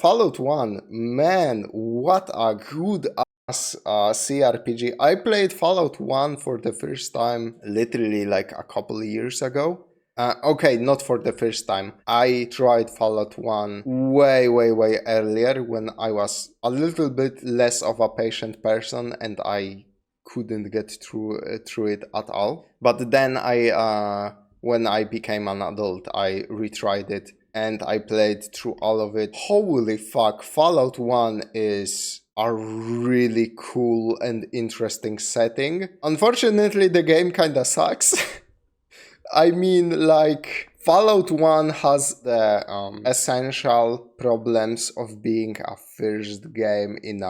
Fallout 1, man, what a good ass cRPG. I played Fallout 1 for the first time literally like a couple of years ago. Okay, not for the first time. I tried Fallout 1 way earlier when I was a little bit less of a patient person and I couldn't get through it at all. But then when I became an adult, I retried it and I played through all of it. Holy fuck, Fallout 1 is a really cool and interesting setting. Unfortunately, the game kinda sucks. I mean, like, Fallout 1 has the essential problems of being a first game in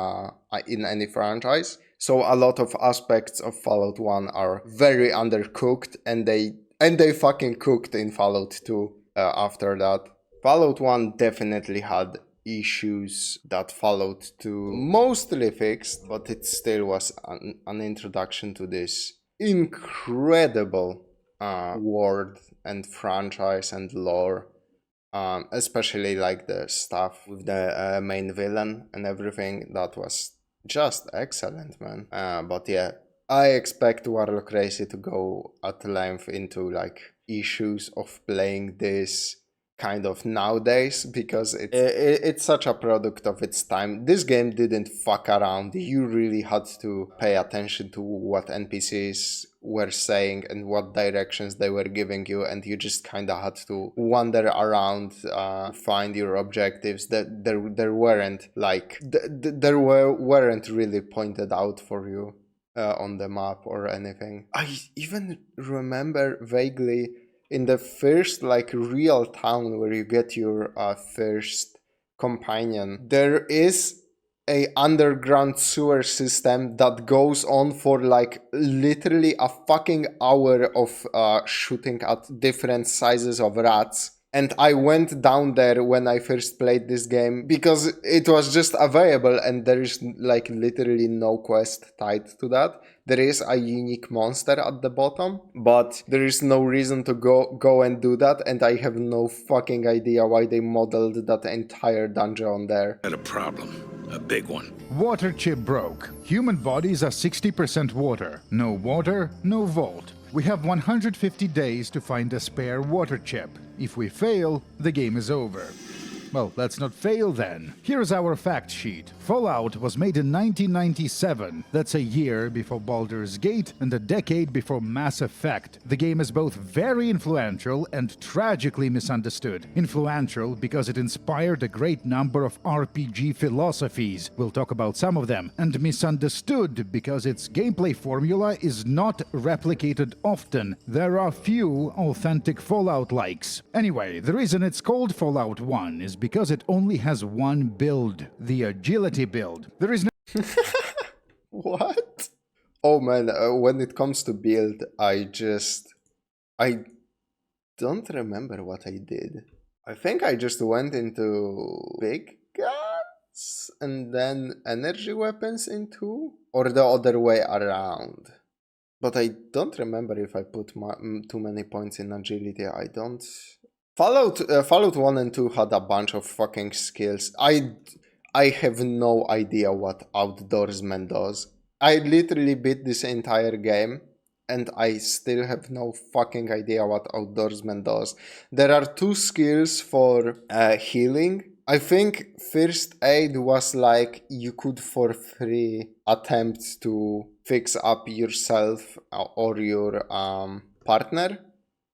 any franchise. So a lot of aspects of Fallout 1 are very undercooked, and they fucking cooked in Fallout 2 after that. Fallout 1 definitely had issues that Fallout 2 mostly fixed, but it still was an introduction to this incredible world and franchise and lore, especially like the stuff with the main villain and everything. That was just excellent, man. But yeah, I expect Warlockracy to go at length into like issues of playing this kind of nowadays, because it's such a product of its time. This game didn't fuck around. You really had to pay attention to what NPCs were saying and what directions they were giving you, and you just kind of had to wander around, find your objectives. That there weren't like weren't really pointed out for you on the map or anything. I even remember vaguely in the first like real town where you get your first companion, there is a underground sewer system that goes on for like literally a fucking hour of shooting at different sizes of rats. And I went down there when I first played this game because it was just available and there is like literally no quest tied to that. There is a unique monster at the bottom, but there is no reason to go and do that, and I have no fucking idea why they modeled that entire dungeon there. Got a problem. A big one. Water chip broke. Human bodies are 60% water. No water, no vault. We have 150 days to find a spare water chip. If we fail, the game is over. Well, let's not fail then. Here's our fact sheet. Fallout was made in 1997. That's a year before Baldur's Gate and a decade before Mass Effect. The game is both very influential and tragically misunderstood. Influential because it inspired a great number of RPG philosophies. We'll talk about some of them. And misunderstood because its gameplay formula is not replicated often. There are few authentic Fallout-likes. Anyway, the reason it's called Fallout 1 is because it only has one build, the agility build. There is no... What? Oh man, when it comes to build, I don't remember what I did. I think I just went into big guns and then energy weapons into, or the other way around. But I don't remember if I put too many points in agility. I don't... Fallout 1 and 2 had a bunch of fucking skills. I have no idea what Outdoorsman does. I literally beat this entire game and I still have no fucking idea what Outdoorsman does. There are two skills for healing. I think first aid was like you could for free attempt to fix up yourself or your partner.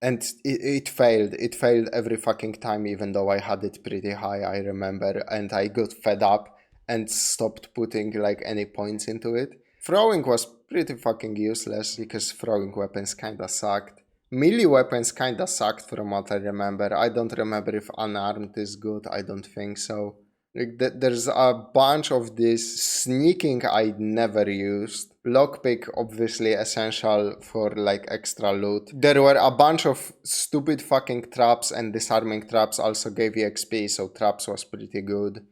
And it failed. It failed every fucking time, even though I had it pretty high, I remember. And I got fed up and stopped putting like any points into it. Throwing was pretty fucking useless because throwing weapons kinda sucked. Melee weapons kinda sucked from what I remember. I don't remember if unarmed is good. I don't think so. Like there's a bunch of this. Sneaking I never used. Lockpick obviously essential for like extra loot. There were a bunch of stupid fucking traps, and disarming traps also gave you XP, so traps was pretty good.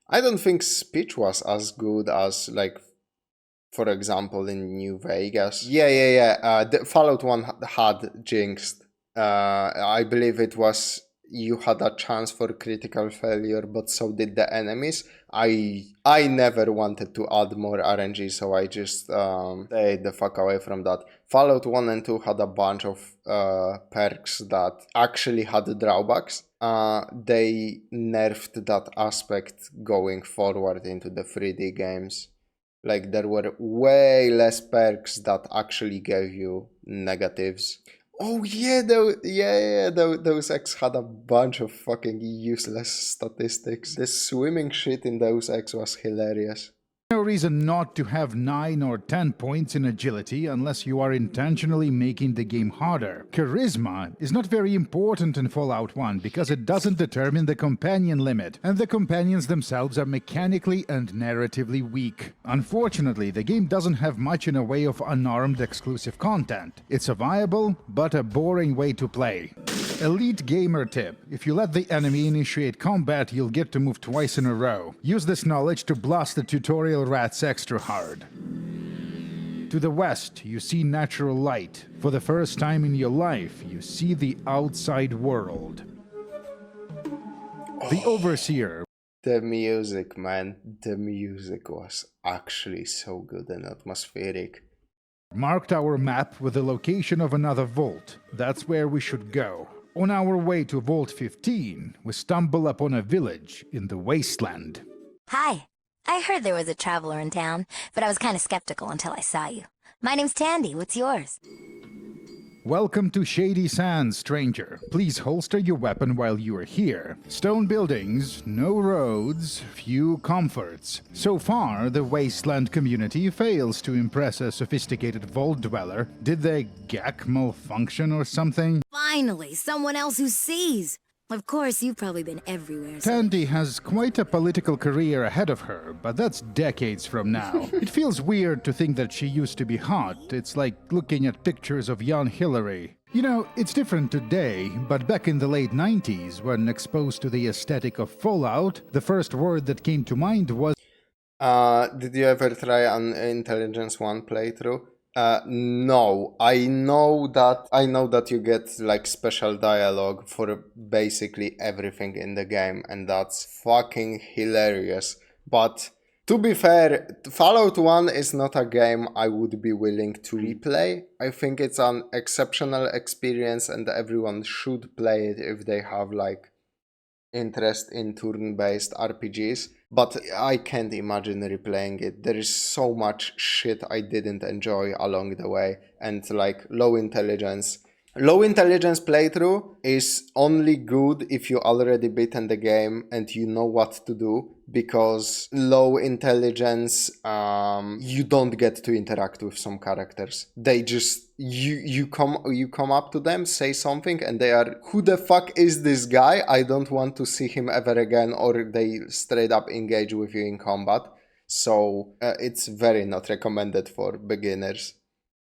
I don't think speech was as good as like, for example, in New Vegas. Yeah. The Fallout 1 had Jinxed. I believe it was you had a chance for critical failure, but so did the enemies. I never wanted to add more RNG, so I just stayed the fuck away from that. Fallout 1 and 2 had a bunch of perks that actually had drawbacks. They nerfed that aspect going forward into the 3D games. Like, there were way less perks that actually gave you negatives. Oh yeah, those X had a bunch of fucking useless statistics. The swimming shit in those X was hilarious. No reason not to have 9 or 10 points in agility unless you are intentionally making the game harder. Charisma is not very important in Fallout 1 because it doesn't determine the companion limit, and the companions themselves are mechanically and narratively weak. Unfortunately, the game doesn't have much in a way of unarmed exclusive content. It's a viable, but a boring way to play. Elite gamer tip: if you let the enemy initiate combat, you'll get to move twice in a row. Use this knowledge to blast the tutorial rats extra hard. To the west, you see natural light. For the first time in your life, you see the outside world. The Overseer. The music, man. The music was actually so good and atmospheric. Marked our map with the location of another vault. That's where we should go. On our way to Vault 15, we stumble upon a village in the wasteland. Hi. I heard there was a traveler in town, but I was kind of skeptical until I saw you. My name's Tandy. What's yours? Welcome to Shady Sands, stranger. Please holster your weapon while you are here. Stone buildings, no roads, few comforts. So far, the wasteland community fails to impress a sophisticated vault dweller. Did the GAC malfunction or something? Finally, someone else who sees. Of course, you've probably been everywhere. Tandy has quite a political career ahead of her, but that's decades from now. It feels weird to think that she used to be hot. It's like looking at pictures of young Hillary. You know, it's different today, but back in the late 90s, when exposed to the aesthetic of Fallout, the first word that came to mind was... Did you ever try an Intelligence 1 playthrough? No. I know that you get like special dialogue for basically everything in the game, and that's fucking hilarious. But to be fair, Fallout 1 is not a game I would be willing to replay. I think it's an exceptional experience and everyone should play it if they have like interest in turn-based RPGs, but I can't imagine replaying it. There is so much shit I didn't enjoy along the way, and like low intelligence playthrough is only good if you already beaten the game and you know what to do, because low intelligence, you don't get to interact with some characters. They just, you come up to them, say something, and they are, who the fuck is this guy? I don't want to see him ever again, or they straight up engage with you in combat. So it's very not recommended for beginners.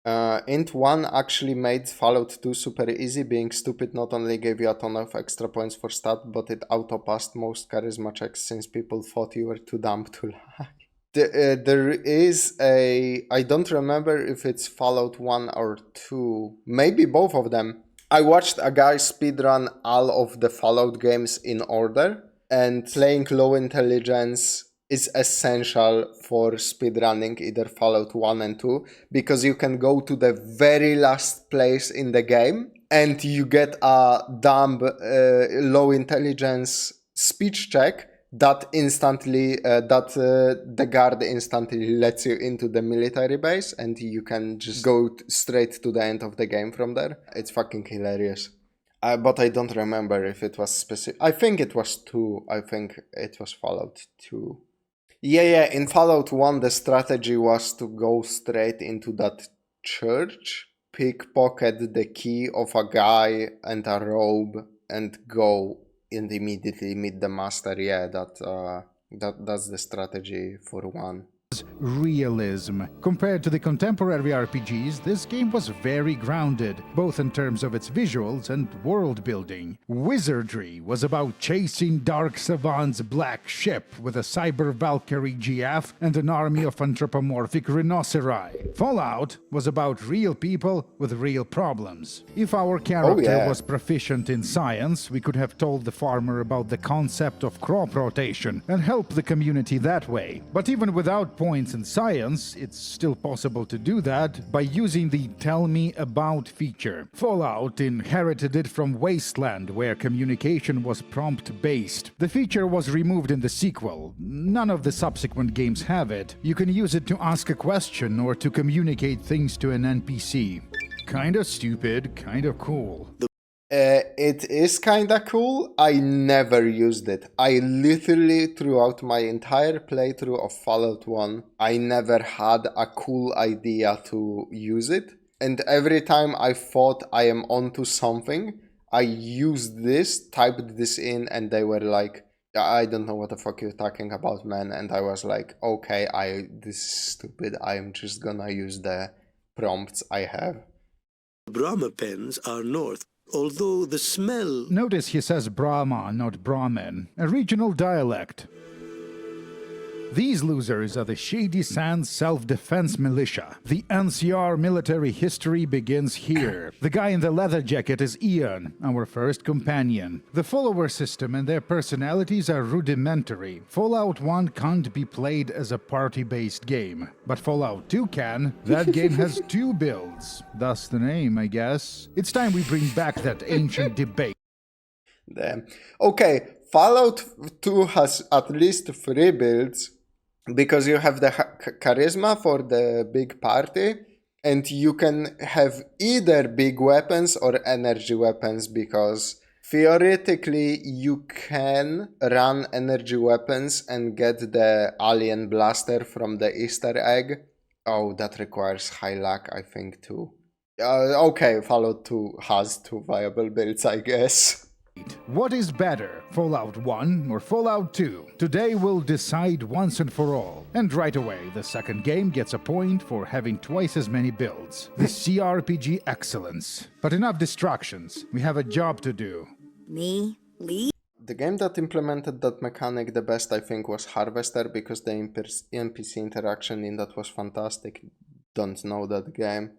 Int 1 actually made Fallout 2 super easy. Being stupid not only gave you a ton of extra points for stat, but it auto-passed most charisma checks since people thought you were too dumb to lie. There is a... I don't remember if it's Fallout 1 or 2. Maybe both of them. I watched a guy speedrun all of the Fallout games in order, and playing low intelligence is essential for speedrunning either Fallout 1 and 2, because you can go to the very last place in the game and you get a dumb low intelligence speech check that instantly, the guard instantly lets you into the military base, and you can just go straight to the end of the game from there. It's fucking hilarious. But I don't remember if it was specific. I think it was 2. I think it was Fallout 2. Yeah, in Fallout 1 the strategy was to go straight into that church, pickpocket the key of a guy and a robe, and go and immediately meet the master. Yeah, that's the strategy for 1. Realism. Compared to the contemporary RPGs, this game was very grounded, both in terms of its visuals and world building. Wizardry was about chasing Dark Savant's black ship with a cyber Valkyrie GF and an army of anthropomorphic rhinoceri. Fallout was about real people with real problems. If our character was proficient in science, we could have told the farmer about the concept of crop rotation and help the community that way. But even without points in science, it's still possible to do that by using the Tell Me About feature. Fallout inherited it from Wasteland, where communication was prompt-based. The feature was removed in the sequel. None of the subsequent games have it. You can use it to ask a question or to communicate things to an NPC. Kinda stupid, kinda cool. It is kinda cool. I never used it. I literally, throughout my entire playthrough of Fallout 1, I never had a cool idea to use it. And every time I thought I am onto something, I used this, typed this in, and they were like, I don't know what the fuck you're talking about, man. And I was like, okay, this is stupid. I am just gonna use the prompts I have. Brahma pens are north. Although the smell... Notice he says Brahma, not Brahmin, a regional dialect. These losers are the Shady Sands Self-Defense Militia. The NCR military history begins here. The guy in the leather jacket is Ian, our first companion. The follower system and their personalities are rudimentary. Fallout 1 can't be played as a party-based game, but Fallout 2 can. That game has 2 builds. Thus the name, I guess. It's time we bring back that ancient debate. Damn. Okay, Fallout 2 has at least 3 builds, because you have the charisma for the big party, and you can have either big weapons or energy weapons, because theoretically you can run energy weapons and get the alien blaster from the Easter egg. Oh, that requires high luck, I think, too. Okay, Fallout 2 has 2 viable builds, I guess. What is better, Fallout 1 or Fallout 2? Today we'll decide once and for all. And right away, the second game gets a point for having twice as many builds. The cRPG excellence. But enough distractions. We have a job to do. Me? Lee? The game that implemented that mechanic the best, I think, was Harvester, because the NPC interaction in that was fantastic. Don't know that game.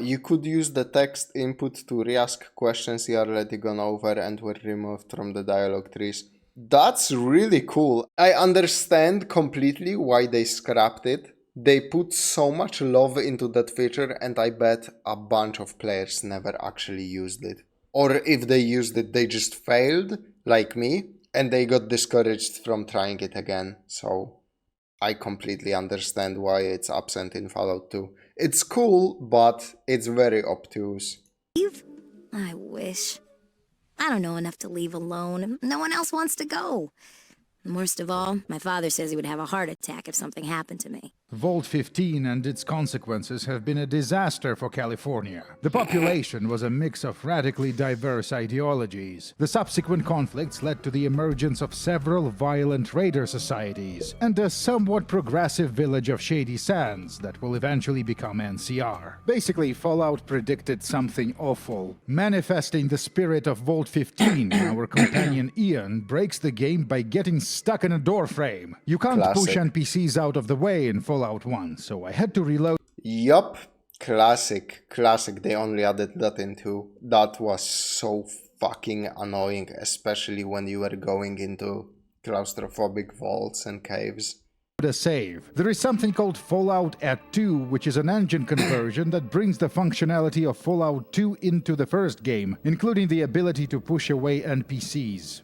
You could use the text input to re-ask questions you already gone over and were removed from the dialogue trees. That's really cool. I understand completely why they scrapped it. They put so much love into that feature, and I bet a bunch of players never actually used it. Or if they used it, they just failed, like me, and they got discouraged from trying it again. So I completely understand why it's absent in Fallout 2. It's cool, but it's very obtuse. Leave? I wish. I don't know enough to leave alone. No one else wants to go. And worst of all, my father says he would have a heart attack if something happened to me. Vault 15 and its consequences have been a disaster for California. The population was a mix of radically diverse ideologies. The subsequent conflicts led to the emergence of several violent raider societies, and a somewhat progressive village of Shady Sands that will eventually become NCR. Basically, Fallout predicted something awful. Manifesting the spirit of Vault 15, our companion Ian breaks the game by getting stuck in a doorframe. You can't push NPCs out of the way in Fallout 1, so I had to reload. Yup, classic. They only added that in 2. That was so fucking annoying, especially when you were going into claustrophobic vaults and caves. A save. There is something called Fallout at 2, which is an engine conversion that brings the functionality of Fallout 2 into the first game, including the ability to push away NPCs.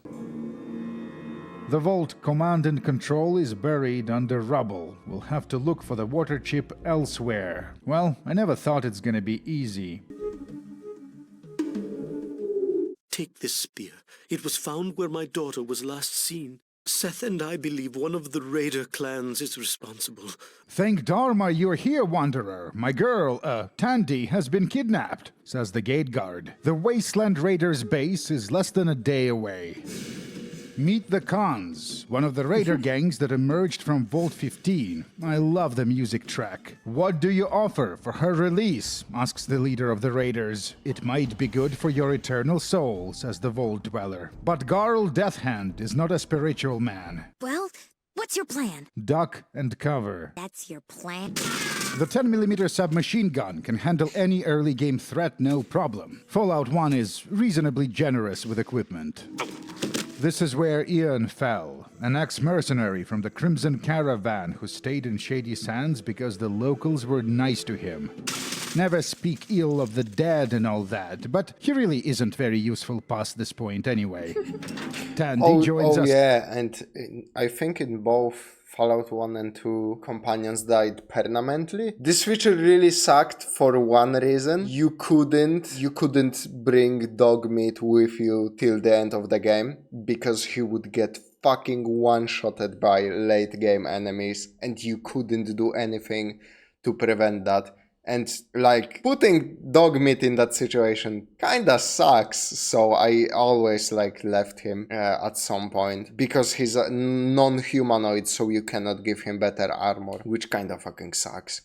The vault command and control is buried under rubble. We'll have to look for the water chip elsewhere. Well, I never thought it's gonna be easy. Take this spear. It was found where my daughter was last seen. Seth and I believe one of the raider clans is responsible. Thank Dharma you're here, Wanderer. My girl, Tandy, has been kidnapped, says the gate guard. The Wasteland Raiders base is less than a day away. Meet the Khans, one of the raider gangs that emerged from Vault 15. I love the music track. What do you offer for her release? Asks the leader of the raiders. It might be good for your eternal soul, says the Vault Dweller. But Garl Deathhand is not a spiritual man. Well, what's your plan? Duck and cover. That's your plan? The 10mm submachine gun can handle any early game threat no problem. Fallout 1 is reasonably generous with equipment. This is where Ian fell, an ex-mercenary from the Crimson Caravan who stayed in Shady Sands because the locals were nice to him. Never speak ill of the dead and all that, but he really isn't very useful past this point anyway. Tandy joins us. Yeah, and I think in both Fallout 1 and 2, companions died permanently. This feature really sucked for one reason. You couldn't bring Dogmeat with you till the end of the game, because he would get fucking one-shotted by late game enemies, and you couldn't do anything to prevent that. And, like, putting Dogmeat in that situation kinda sucks, so I always, like, left him at some point. Because he's a non-humanoid, so you cannot give him better armor, which kinda fucking sucks.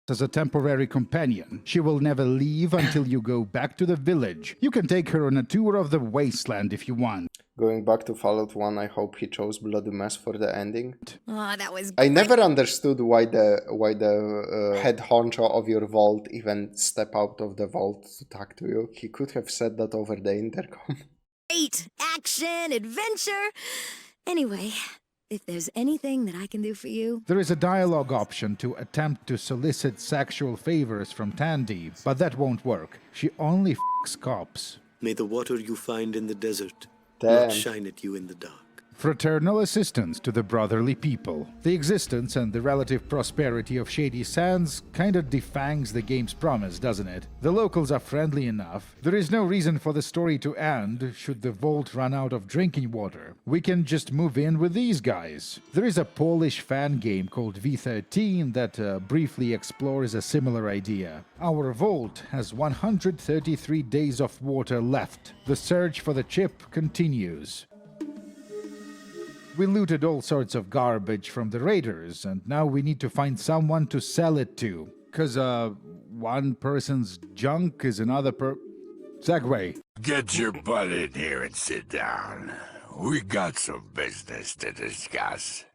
As a temporary companion. She will never leave until you go back to the village. You can take her on a tour of the wasteland if you want. Going back to Fallout 1, I hope he chose Bloody Mess for the ending. Oh, that was I great. never understood why the head honcho of your vault even step out of the vault to talk to you. He could have said that over the intercom. Great! Action, adventure! Anyway, if there's anything that I can do for you... There is a dialogue option to attempt to solicit sexual favors from Tandy, but that won't work. She only f***s cops. May the water you find in the desert Damn. not shine at you in the dark. Fraternal assistance to the brotherly people. The existence and the relative prosperity of Shady Sands kinda defangs the game's promise, doesn't it? The locals are friendly enough. There is no reason for the story to end should the vault run out of drinking water. We can just move in with these guys. There is a Polish fan game called V13 that briefly explores a similar idea. Our vault has 133 days of water left. The search for the chip continues. We looted all sorts of garbage from the raiders, and now we need to find someone to sell it to. 'Cause, one person's junk is another Segway. Get your butt in here and sit down. We got some business to discuss.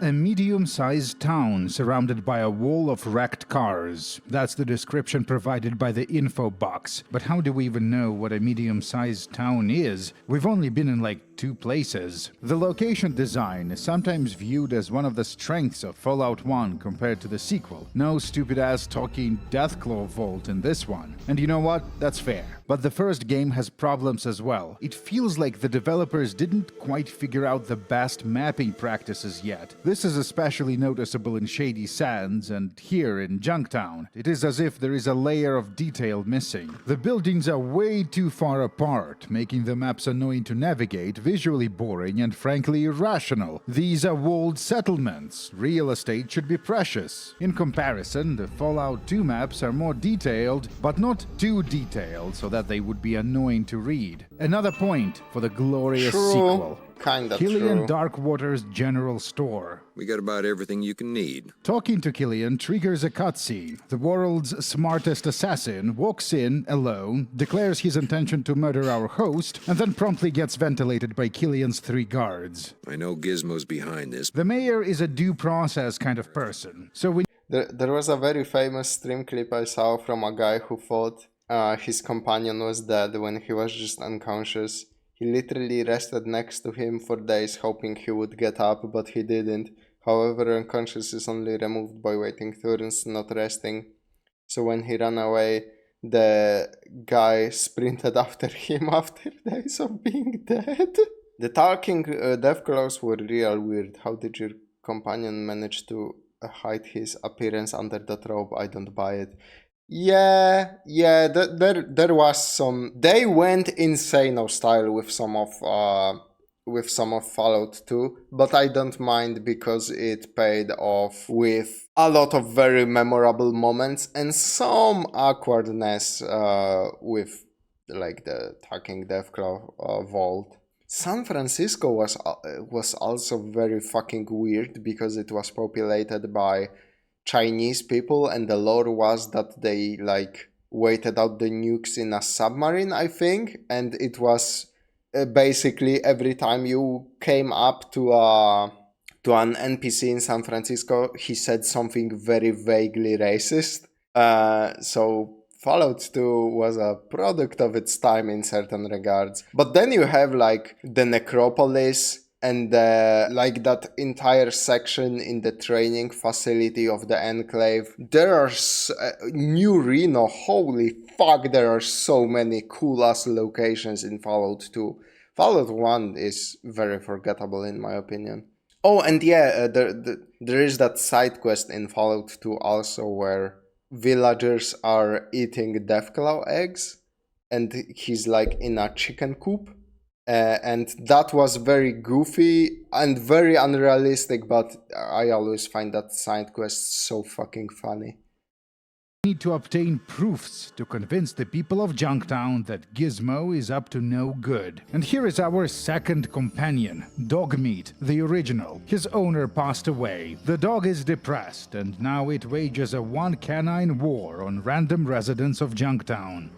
A medium-sized town surrounded by a wall of wrecked cars. That's the description provided by the info box. But how do we even know what a medium-sized town is? We've only been in like 2 places. The location design is sometimes viewed as one of the strengths of Fallout 1 compared to the sequel. No stupid-ass talking Deathclaw vault in this one. And you know what? That's fair. But the first game has problems as well. It feels like the developers didn't quite figure out the best mapping practices yet. This is especially noticeable in Shady Sands and here in Junktown. It is as if there is a layer of detail missing. The buildings are way too far apart, making the maps annoying to navigate, visually boring, and frankly irrational. These are walled settlements. Real estate should be precious. In comparison, the Fallout 2 maps are more detailed, but not too detailed so that they would be annoying to read. Another point for the glorious sequel. Kinda Killian true. Darkwater's general store. We got about everything you can need. Talking to Killian triggers a cutscene. The world's smartest assassin walks in alone, declares his intention to murder our host, and then promptly gets ventilated by Killian's 3 guards. I know Gizmo's behind this. The mayor is a due process kind of person, so we There was a very famous stream clip I saw from a guy who thought his companion was dead when he was just unconscious. He literally rested next to him for days hoping he would get up, but he didn't. However, unconscious is only removed by waiting turns, not resting. So when he ran away, the guy sprinted after him after days of being dead. The talking Deathclaws were real weird. How did your companion manage to hide his appearance under that robe? I don't buy it. Yeah, there was some. They went insane style with some of Fallout 2, but I don't mind because it paid off with a lot of very memorable moments and some awkwardness with like the Talking Deathclaw vault. San Francisco was also very fucking weird because it was populated by Chinese people, and the lore was that they like waited out the nukes in a submarine, I think, and it was basically every time you came up to an NPC in San Francisco, he said something very vaguely racist. So Fallout 2 was a product of its time in certain regards. But then you have like the necropolis and like that entire section in the training facility of the Enclave. There are New Reno, holy fuck, there are so many cool ass locations in Fallout 2. Fallout 1 is very forgettable in my opinion. Oh, and yeah, there is that side quest in Fallout 2 also where villagers are eating Deathclaw eggs and he's like in a chicken coop. And that was very goofy and very unrealistic, but I always find that side quest so fucking funny. Need to obtain proofs to convince the people of Junktown that Gizmo is up to no good. And here is our second companion, Dogmeat, the original. His owner passed away. The dog is depressed, and now it wages a one-canine war on random residents of Junktown.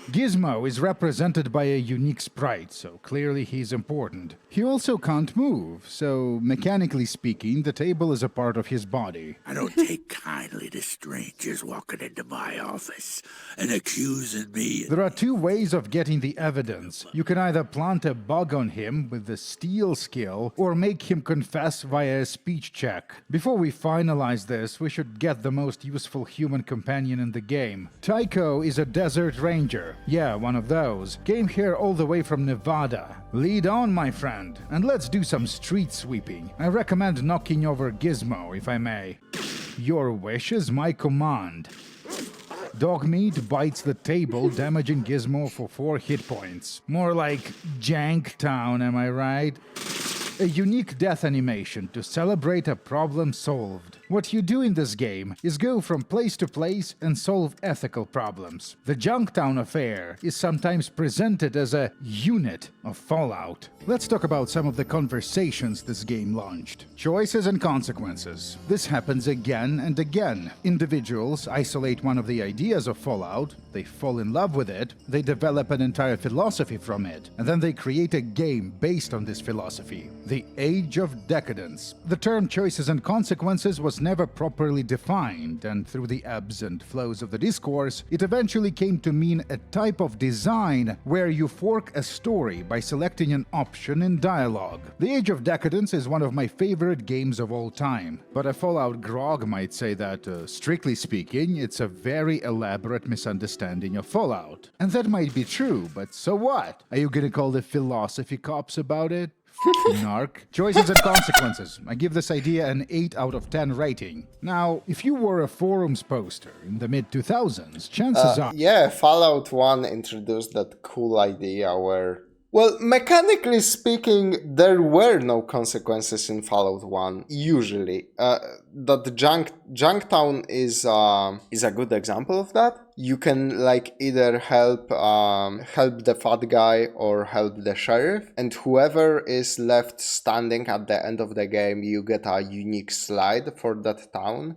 Gizmo is represented by a unique sprite, so clearly he's important. He also can't move, so mechanically speaking, the table is a part of his body. I don't take kindly to strangers walking into my office and accusing me. There are two ways of getting the evidence. You can either plant a bug on him with the steal skill, or make him confess via a speech check. Before we finalize this, we should get the most useful human companion in the game. Tycho is a desert ranger. Yeah, one of those. Came here all the way from Nevada. Lead on, my friend, and let's do some street sweeping. I recommend knocking over Gizmo, if I may. Your wish is my command. Dogmeat bites the table, damaging Gizmo for 4 hit points. More like Junktown, am I right? A unique death animation to celebrate a problem solved. What you do in this game is go from place to place and solve ethical problems. The Junktown affair is sometimes presented as a unit of Fallout. Let's talk about some of the conversations this game launched. Choices and consequences. This happens again and again. Individuals isolate one of the ideas of Fallout, they fall in love with it, they develop an entire philosophy from it, and then they create a game based on this philosophy. The Age of Decadence. The term choices and consequences was never properly defined, and through the ebbs and flows of the discourse, it eventually came to mean a type of design where you fork a story by selecting an option in dialogue. The Age of Decadence is one of my favorite games of all time, but a Fallout grog might say that, strictly speaking, it's a very elaborate misunderstanding of Fallout. And that might be true, but so what? Are you gonna call the philosophy cops about it? Narc. Choices and consequences. I give this idea an 8 out of 10 rating. Now, if you were a forums poster in the mid-2000s, chances are... Yeah, Fallout 1 introduced that cool idea where... Well, mechanically speaking, there were no consequences in Fallout 1, usually. That Junktown is a good example of that. You can like either help the fat guy or help the sheriff, and whoever is left standing at the end of the game, you get a unique slide for that town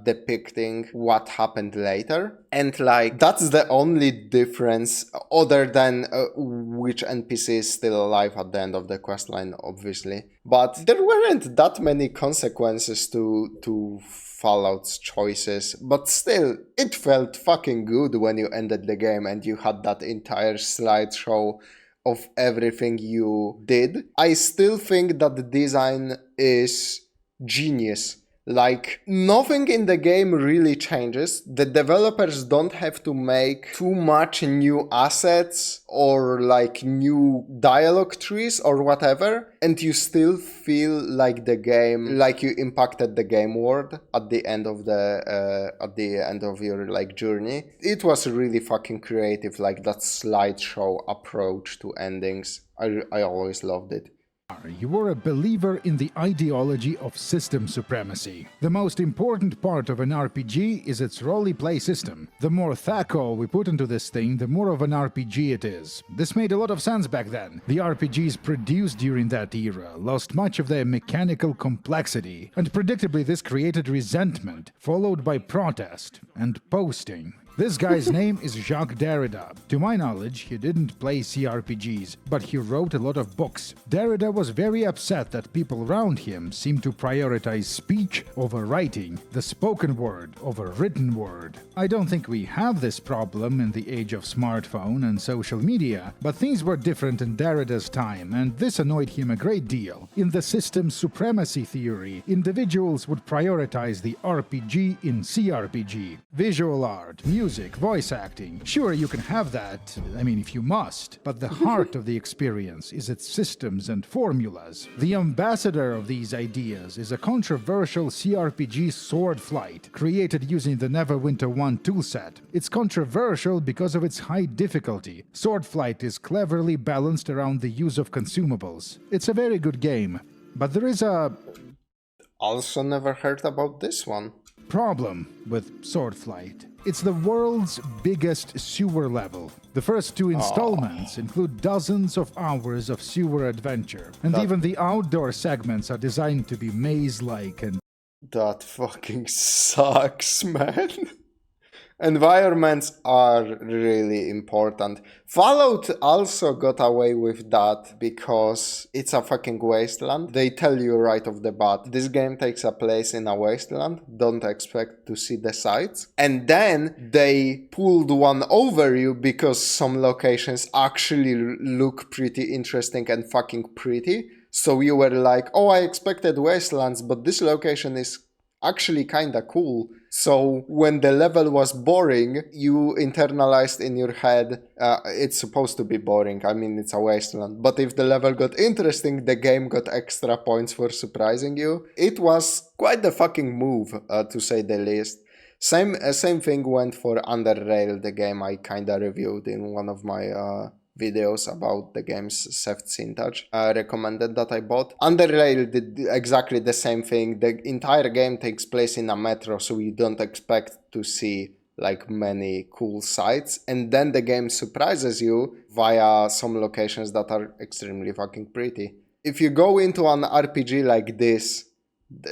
depicting what happened later. And like that's the only difference, other than which NPC is still alive at the end of the questline, obviously. But there weren't that many consequences to Fallout's choices, but still, it felt fucking good when you ended the game and you had that entire slideshow of everything you did. I still think that the design is genius. Like, nothing in the game really changes. The developers don't have to make too much new assets or like new dialogue trees or whatever, and you still feel like the game, like you impacted the game world at the end of your like journey. It was really fucking creative, like that slideshow approach to endings. I always loved it. You were a believer in the ideology of system supremacy. The most important part of an RPG is its role-play system. The more thaco we put into this thing, the more of an RPG it is. This made a lot of sense back then. The RPGs produced during that era lost much of their mechanical complexity, and predictably this created resentment, followed by protest and posting. This guy's name is Jacques Derrida. To my knowledge, he didn't play cRPGs, but he wrote a lot of books. Derrida was very upset that people around him seemed to prioritize speech over writing, the spoken word over written word. I don't think we have this problem in the age of smartphone and social media, but things were different in Derrida's time, and this annoyed him a great deal. In the system supremacy theory, individuals would prioritize the RPG in cRPG. Visual art, music, voice acting. Sure, you can have that, if you must, but the heart of the experience is its systems and formulas. The ambassador of these ideas is a controversial cRPG Swordflight, created using the Neverwinter 1 toolset. It's controversial because of its high difficulty. Swordflight is cleverly balanced around the use of consumables. It's a very good game, but there is a Also never heard about this one. problem with Swordflight. It's the world's biggest sewer level. The first two installments include dozens of hours of sewer adventure, and even the outdoor segments are designed to be maze-like and That fucking sucks, man. Environments are really important. Fallout also got away with that because it's a fucking wasteland. They tell you right off the bat, this game takes a place in a wasteland, don't expect to see the sights. And then they pulled one over you because some locations actually look pretty interesting and fucking pretty. So you were like, oh, I expected wastelands, but this location is actually kinda cool. So when the level was boring, you internalized in your head, it's supposed to be boring, it's a wasteland. But if the level got interesting, the game got extra points for surprising you. It was quite the fucking move, to say the least. Same thing went for Underrail, the game I kinda reviewed in one of my videos about the game's theft syntax, recommended that I bought. Underrail did exactly the same thing. The entire game takes place in a metro, so you don't expect to see like many cool sights, and then the game surprises you via some locations that are extremely fucking pretty. If you go into an RPG like this,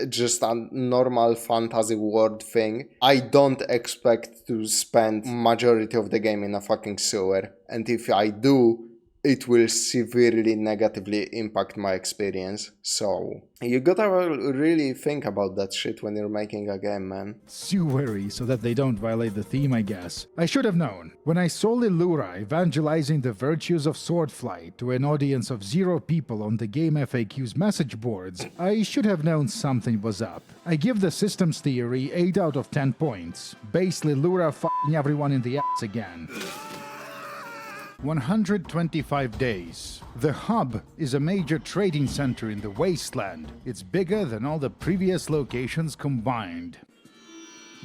just a normal fantasy world thing, I don't expect to spend majority of the game in a fucking sewer. And if I do, it will severely negatively impact my experience. So you gotta really think about that shit when you're making a game, man. sewery so that they don't violate the theme, I guess. I should have known. When I saw Lilura evangelizing the virtues of Swordflight to an audience of 0 people on the Game FAQ's message boards, I should have known something was up. I give the systems theory 8 out of 10 points. Base Lilura f***ing everyone in the ass again. 125 days. The hub is a major trading center in the wasteland. It's bigger than all the previous locations combined.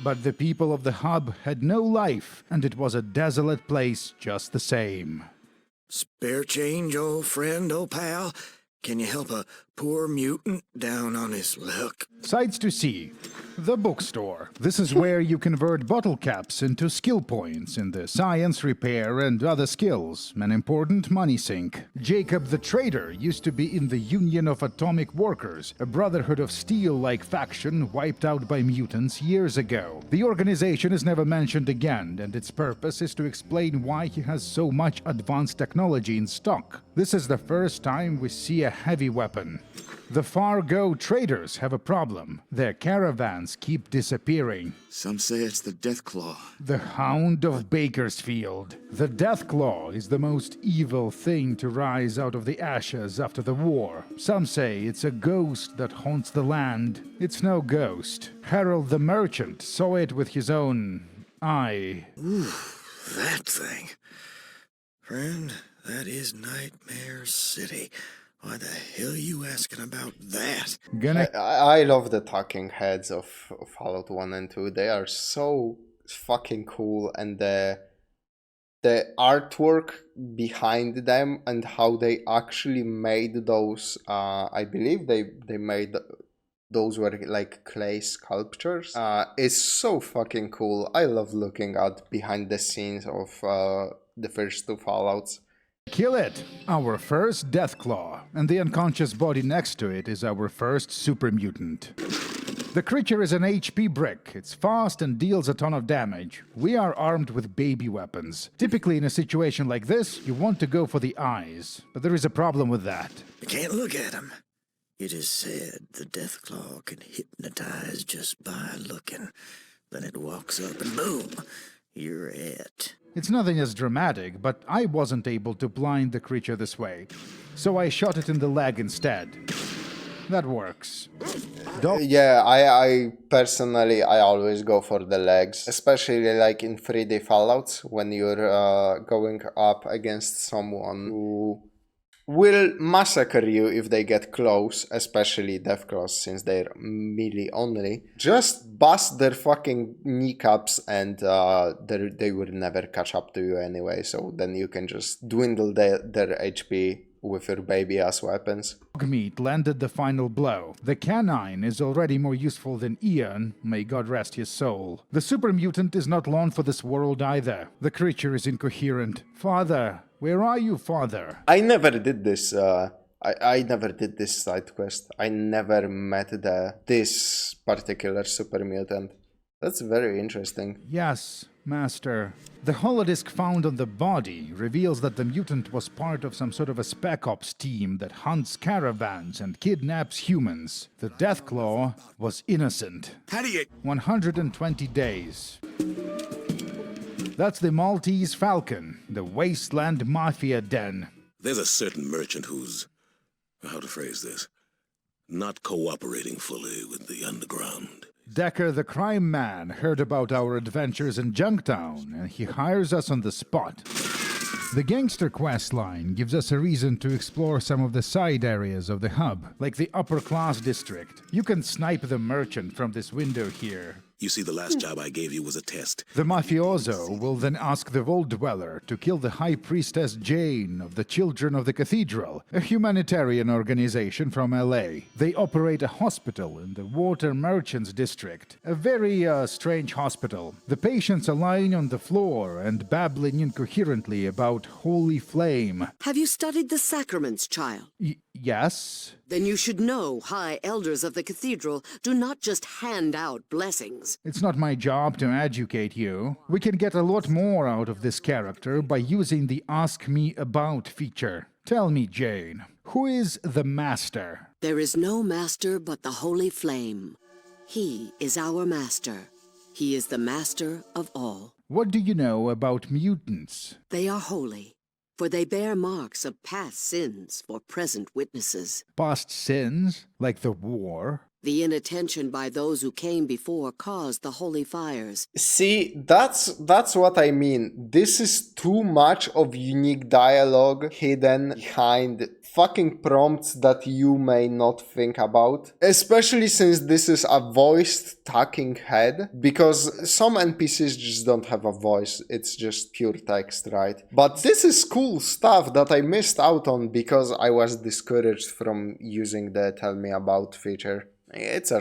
But the people of the hub had no life, and it was a desolate place just the same. Spare change, old friend, old pal? Can you help a poor mutant down on his luck? Sights to see. The bookstore. This is where you convert bottle caps into skill points in the science, repair, and other skills. An important money sink. Jacob the Trader used to be in the Union of Atomic Workers, a Brotherhood of Steel-like faction wiped out by mutants years ago. The organization is never mentioned again, and its purpose is to explain why he has so much advanced technology in stock. This is the first time we see a heavy weapon. The Fargo traders have a problem. Their caravans keep disappearing. Some say it's the Deathclaw. The Hound of Bakersfield. The Deathclaw is the most evil thing to rise out of the ashes after the war. Some say it's a ghost that haunts the land. It's no ghost. Harold the Merchant saw it with his own eye. Ooh, that thing. Friend, that is Nightmare City. Why the hell you asking about that? I love the talking heads of Fallout 1 and 2. They are so fucking cool, and the the artwork behind them and how they actually made those, I believe they made those were like clay sculptures, is so fucking cool. I love looking at behind the scenes of the first two Fallouts. Kill it! Our first Deathclaw, and the unconscious body next to it is our first super mutant. The creature is an HP brick. It's fast and deals a ton of damage. We are armed with baby weapons. Typically in a situation like this, you want to go for the eyes, but there is a problem with that. You can't look at him. It is said the Deathclaw can hypnotize just by looking. Then it walks up and boom, you're it. It's nothing as dramatic, but I wasn't able to blind the creature this way, so I shot it in the leg instead. That works. Yeah, I personally, I always go for the legs, especially like in 3D Fallouts, when you're going up against someone who will massacre you if they get close, especially Deathclaws, since they're melee only. Just bust their fucking kneecaps and they will never catch up to you anyway, so then you can just dwindle their HP with your baby-ass weapons. Dogmeat landed the final blow. The canine is already more useful than Ian, may God rest his soul. The super mutant is not long for this world either. The creature is incoherent. Father, where are you, father? I never did this, I never did this side quest. I never met this particular super mutant. That's very interesting. Yes, Master. The holodisc found on the body reveals that the mutant was part of some sort of a spec ops team that hunts caravans and kidnaps humans. The Deathclaw was innocent. How do you... 120 days. That's the Maltese Falcon, the wasteland mafia den. There's a certain merchant who's, how to phrase this, not cooperating fully with the underground. Decker the crime man heard about our adventures in Junktown, and he hires us on the spot. The gangster quest line gives us a reason to explore some of the side areas of the hub, like the upper class district. You can snipe the merchant from this window here. You see, the last job I gave you was a test. The mafioso will then ask the Vault Dweller to kill the High Priestess Jane of the Children of the Cathedral, a humanitarian organization from LA. They operate a hospital in the Water Merchants District, a very strange hospital. The patients are lying on the floor and babbling incoherently about holy flame. Have you studied the sacraments, child? Yes? Then you should know high elders of the cathedral do not just hand out blessings. It's not my job to educate you. We can get a lot more out of this character by using the Ask Me About feature. Tell me, Jane, who is the Master? There is no master but the holy flame. He is our master. He is the master of all. What do you know about mutants? They are holy, for they bear marks of past sins for present witnesses. Past sins, like the war? The inattention by those who came before caused the holy fires. See, that's what I mean. This is too much of unique dialogue hidden behind fucking prompts that you may not think about. Especially since this is a voiced talking head, because some NPCs just don't have a voice. It's just pure text, right? But this is cool stuff that I missed out on because I was discouraged from using the Tell Me About feature. It's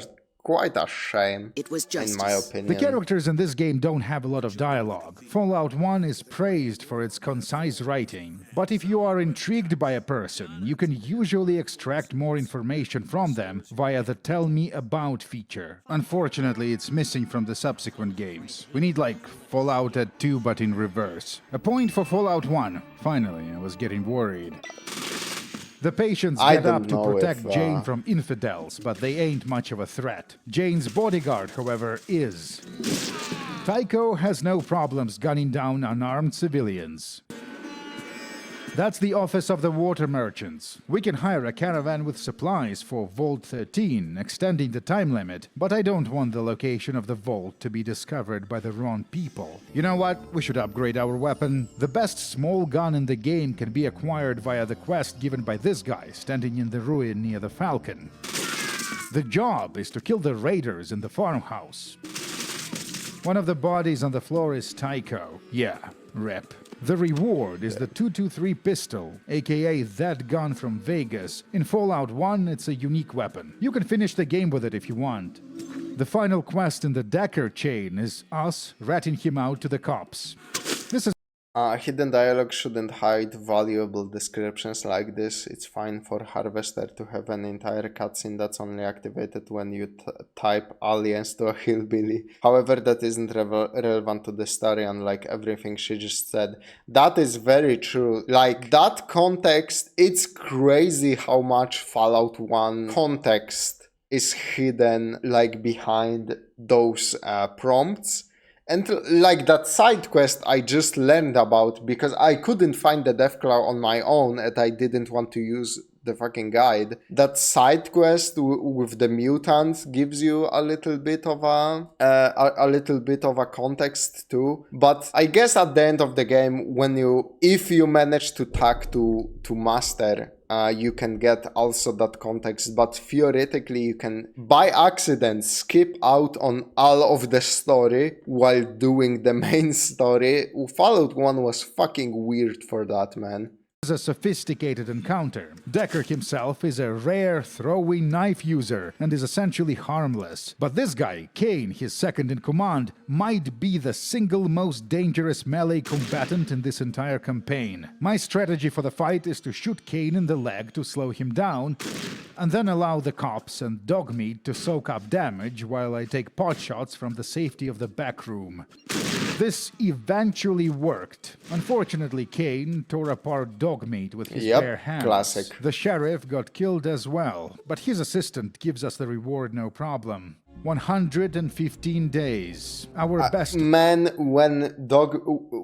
quite a shame, It was justice. in my opinion. The characters in this game don't have a lot of dialogue. Fallout 1 is praised for its concise writing, but if you are intrigued by a person, you can usually extract more information from them via the Tell Me About feature. Unfortunately, it's missing from the subsequent games. We need like Fallout 2 but in reverse. A point for Fallout 1. Finally, I was getting worried. The patients get up to protect Jane from infidels, but they ain't much of a threat. Jane's bodyguard, however, is. Tycho has no problems gunning down unarmed civilians. That's the office of the Water Merchants. We can hire a caravan with supplies for Vault 13, extending the time limit, but I don't want the location of the vault to be discovered by the wrong people. You know what? We should upgrade our weapon. The best small gun in the game can be acquired via the quest given by this guy standing in the ruin near the Falcon. The job is to kill the raiders in the farmhouse. One of the bodies on the floor is Tycho. Yeah, rip. The reward is the 223 pistol, aka that gun from Vegas. In Fallout 1, it's a unique weapon. You can finish the game with it if you want. The final quest in the Decker chain is us ratting him out to the cops. This is Hidden dialogue shouldn't hide valuable descriptions like this. It's fine for Harvester to have an entire cutscene that's only activated when you type aliens to a hillbilly. However, that isn't relevant to the story, unlike everything she just said. That is very true. Like, that context, it's crazy how much Fallout 1 context is hidden, like, behind those prompts. And like that side quest I just learned about because I couldn't find the Deathclaw on my own and I didn't want to use the fucking guide. That side quest with the mutants gives you a little bit of a context too. But I guess at the end of the game, if you manage to talk to Master, you can get also that context, but theoretically you can by accident skip out on all of the story while doing the main story. Fallout 1 was fucking weird for that, man. A sophisticated encounter. Decker himself is a rare throwing knife user and is essentially harmless. But this guy, Kane, his second in command, might be the single most dangerous melee combatant in this entire campaign. My strategy for the fight is to shoot Kane in the leg to slow him down, and then allow the cops and Dogmeat to soak up damage while I take potshots from the safety of the back room. This eventually worked. Unfortunately, Kane tore apart Dogmeat with his bare hands. Classic. The sheriff got killed as well, but his assistant gives us the reward no problem. 115 days. Our best... Man,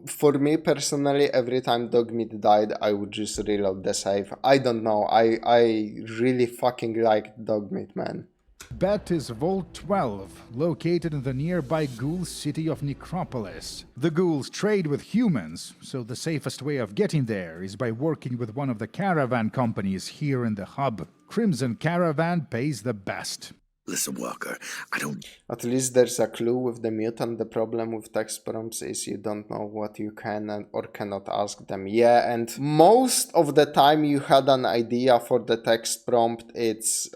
for me personally, every time Dogmeat died, I would just reload the save. I don't know, I really fucking liked Dogmeat, man. Bet is Vault 12, located in the nearby ghoul city of Necropolis. The ghouls trade with humans, so the safest way of getting there is by working with one of the caravan companies here in the hub. Crimson Caravan pays the best. Listen, Walker, I don't... At least there's a clue with the mutant. The problem with text prompts is you don't know what you can or cannot ask them. Yeah, and most of the time you had an idea for the text prompt. It's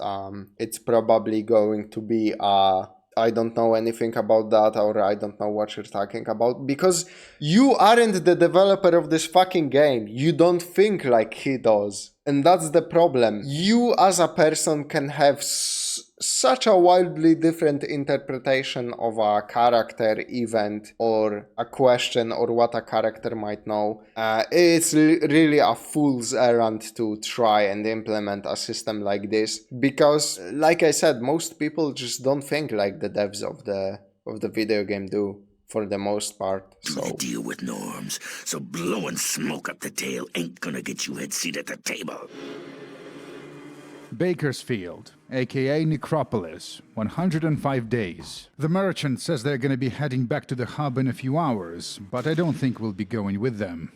probably going to be I don't know anything about that, or I don't know what you're talking about, because you aren't the developer of this fucking game. You don't think like he does. And that's the problem. You as a person can have such a wildly different interpretation of a character event or a question or what a character might know. It's really a fool's errand to try and implement a system like this because, like I said, most people just don't think like the devs of the video game do. For the most part. So deal with norms, so blowing smoke up the tail ain't gonna get you head seat at the table. Bakersfield, aka Necropolis, 105 days. The merchant says they're gonna be heading back to the hub in a few hours, but I don't think we'll be going with them.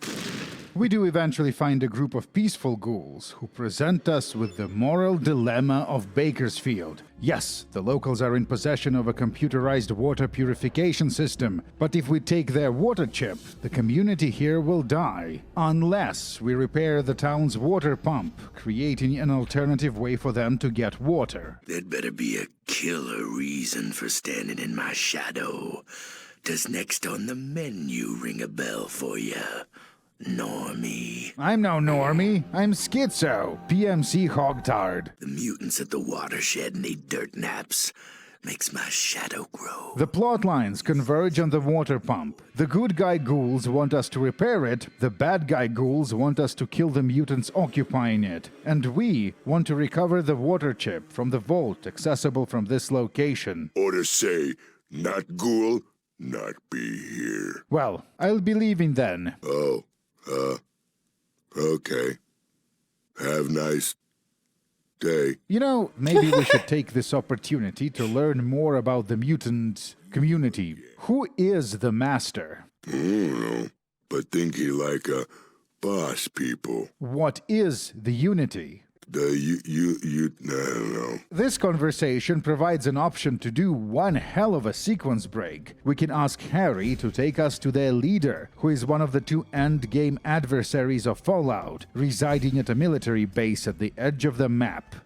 We do eventually find a group of peaceful ghouls who present us with the moral dilemma of Bakersfield. Yes, the locals are in possession of a computerized water purification system, but if we take their water chip, the community here will die. Unless we repair the town's water pump, creating an alternative way for them to get water. There'd better be a killer reason for standing in my shadow. Does next on the menu ring a bell for you? Normie. I'm no normie. I'm schizo. PMC hogtard. The mutants at the watershed need dirt naps. Makes my shadow grow. The plot lines converge on the water pump. The good guy ghouls want us to repair it. The bad guy ghouls want us to kill the mutants occupying it. And we want to recover the water chip from the vault accessible from this location. Orders say, not ghoul, not be here. Well, I'll be leaving then. Oh. Okay. Have nice day. You know, maybe we should take this opportunity to learn more about the mutant community. Who is the master? I don't know, but think he like a boss people. What is the unity? No. This conversation provides an option to do one hell of a sequence break. We can ask Harry to take us to their leader, who is one of the two endgame adversaries of Fallout, residing at a military base at the edge of the map.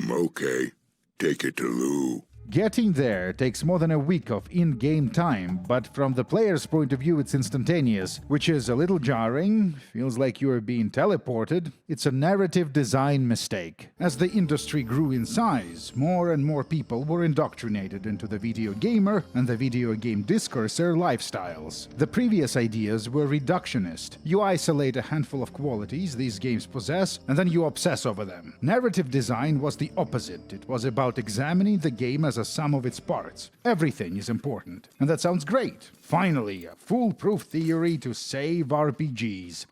Okay. Take it to Lou. Getting there takes more than a week of in-game time, but from the player's point of view it's instantaneous, which is a little jarring, feels like you are being teleported. It's a narrative design mistake. As the industry grew in size, more and more people were indoctrinated into the video gamer and the video game discourser lifestyles. The previous ideas were reductionist. You isolate a handful of qualities these games possess, and then you obsess over them. Narrative design was the opposite. It was about examining the game as a sum of its parts. Everything is important. And that sounds great. Finally, a foolproof theory to save RPGs.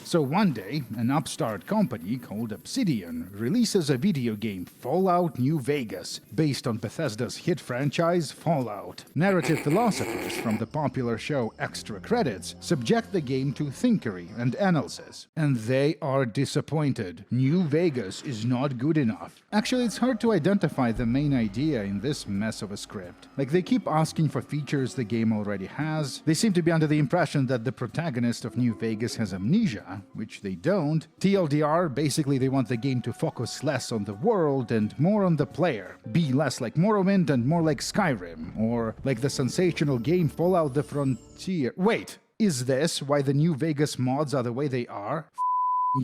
So one day, an upstart company called Obsidian releases a video game, Fallout New Vegas, based on Bethesda's hit franchise Fallout. Narrative philosophers from the popular show Extra Credits subject the game to thinkery and analysis. And they are disappointed. New Vegas is not good enough. Actually, it's hard to identify the main idea in this mess of a script. Like, they keep asking for features the game already has. They seem to be under the impression that the protagonist of New Vegas has amnesia, which they don't. TLDR, basically they want the game to focus less on the world and more on the player. Be less like Morrowind and more like Skyrim, or like the sensational game Fallout the Frontier. Wait, is this why the New Vegas mods are the way they are?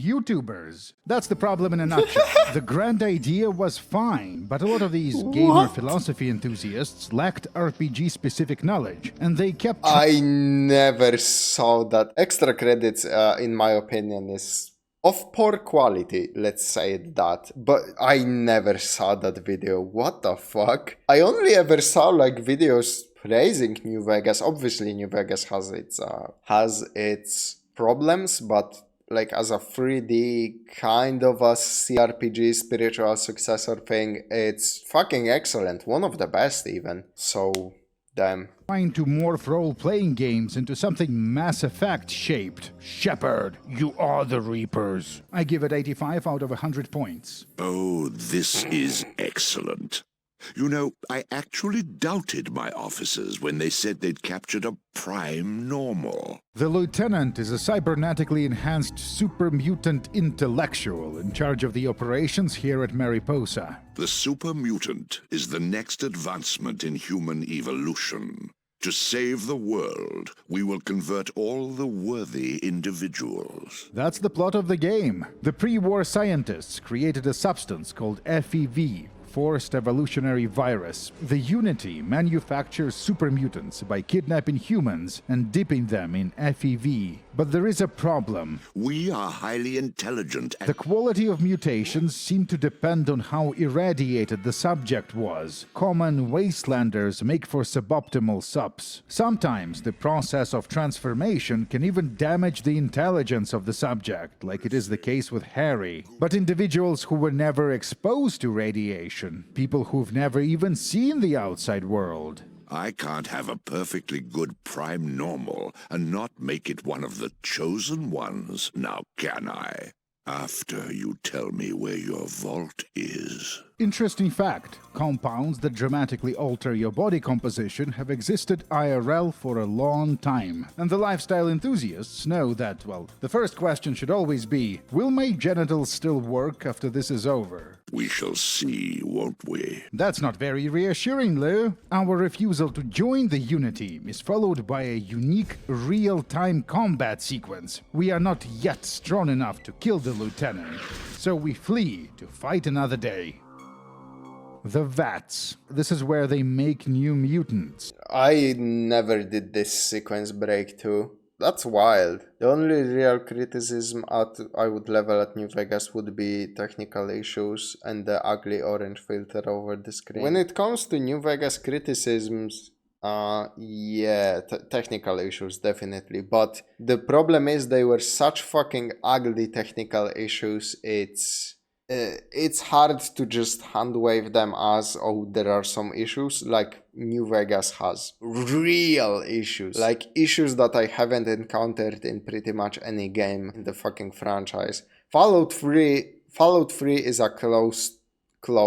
YouTubers. That's the problem in a nutshell. The grand idea was fine, but a lot of these gamer philosophy enthusiasts lacked RPG-specific knowledge, and they kept... I never saw that. Extra Credits, in my opinion, is of poor quality, let's say that. But I never saw that video. What the fuck? I only ever saw like videos praising New Vegas. Obviously, New Vegas has its problems, but like as a 3D kind of a cRPG spiritual successor thing, it's fucking excellent. One of the best even. So, damn. Trying to morph role-playing games into something Mass Effect-shaped. Shepard, you are the Reapers. I give it 85 out of 100 points. Oh, this is excellent. You know, I actually doubted my officers when they said they'd captured a prime normal. The lieutenant is a cybernetically enhanced super mutant intellectual in charge of the operations here at Mariposa. The super mutant is the next advancement in human evolution. To save the world, we will convert all the worthy individuals. That's the plot of the game. The pre-war scientists created a substance called FEV, Forced Evolutionary Virus. The Unity manufactures super mutants by kidnapping humans and dipping them in FEV. But there is a problem. We are highly intelligent and... The quality of mutations seem to depend on how irradiated the subject was. Common wastelanders make for suboptimal subs. Sometimes the process of transformation can even damage the intelligence of the subject, like it is the case with Harry. But individuals who were never exposed to radiation, people who've never even seen the outside world. I can't have a perfectly good prime normal and not make it one of the chosen ones, now can I? After you tell me where your vault is. Interesting fact, compounds that dramatically alter your body composition have existed IRL for a long time. And the lifestyle enthusiasts know that, well, the first question should always be, will my genitals still work after this is over? We shall see, won't we? That's not very reassuring, Lou. Our refusal to join the Unity is followed by a unique real-time combat sequence. We are not yet strong enough to kill the lieutenant, so we flee to fight another day. The Vats. This is where they make new mutants. I never did this sequence break too. That's wild. The only real criticism I would level at New Vegas would be technical issues and the ugly orange filter over the screen. When it comes to New Vegas criticisms, yeah, technical issues definitely. But the problem is they were such fucking ugly technical issues, it's hard to just hand wave them as, oh, there are some issues. Like, New Vegas has real issues. Like, issues that I haven't encountered in pretty much any game in the fucking franchise. Fallout 3 Fallout 3 is a close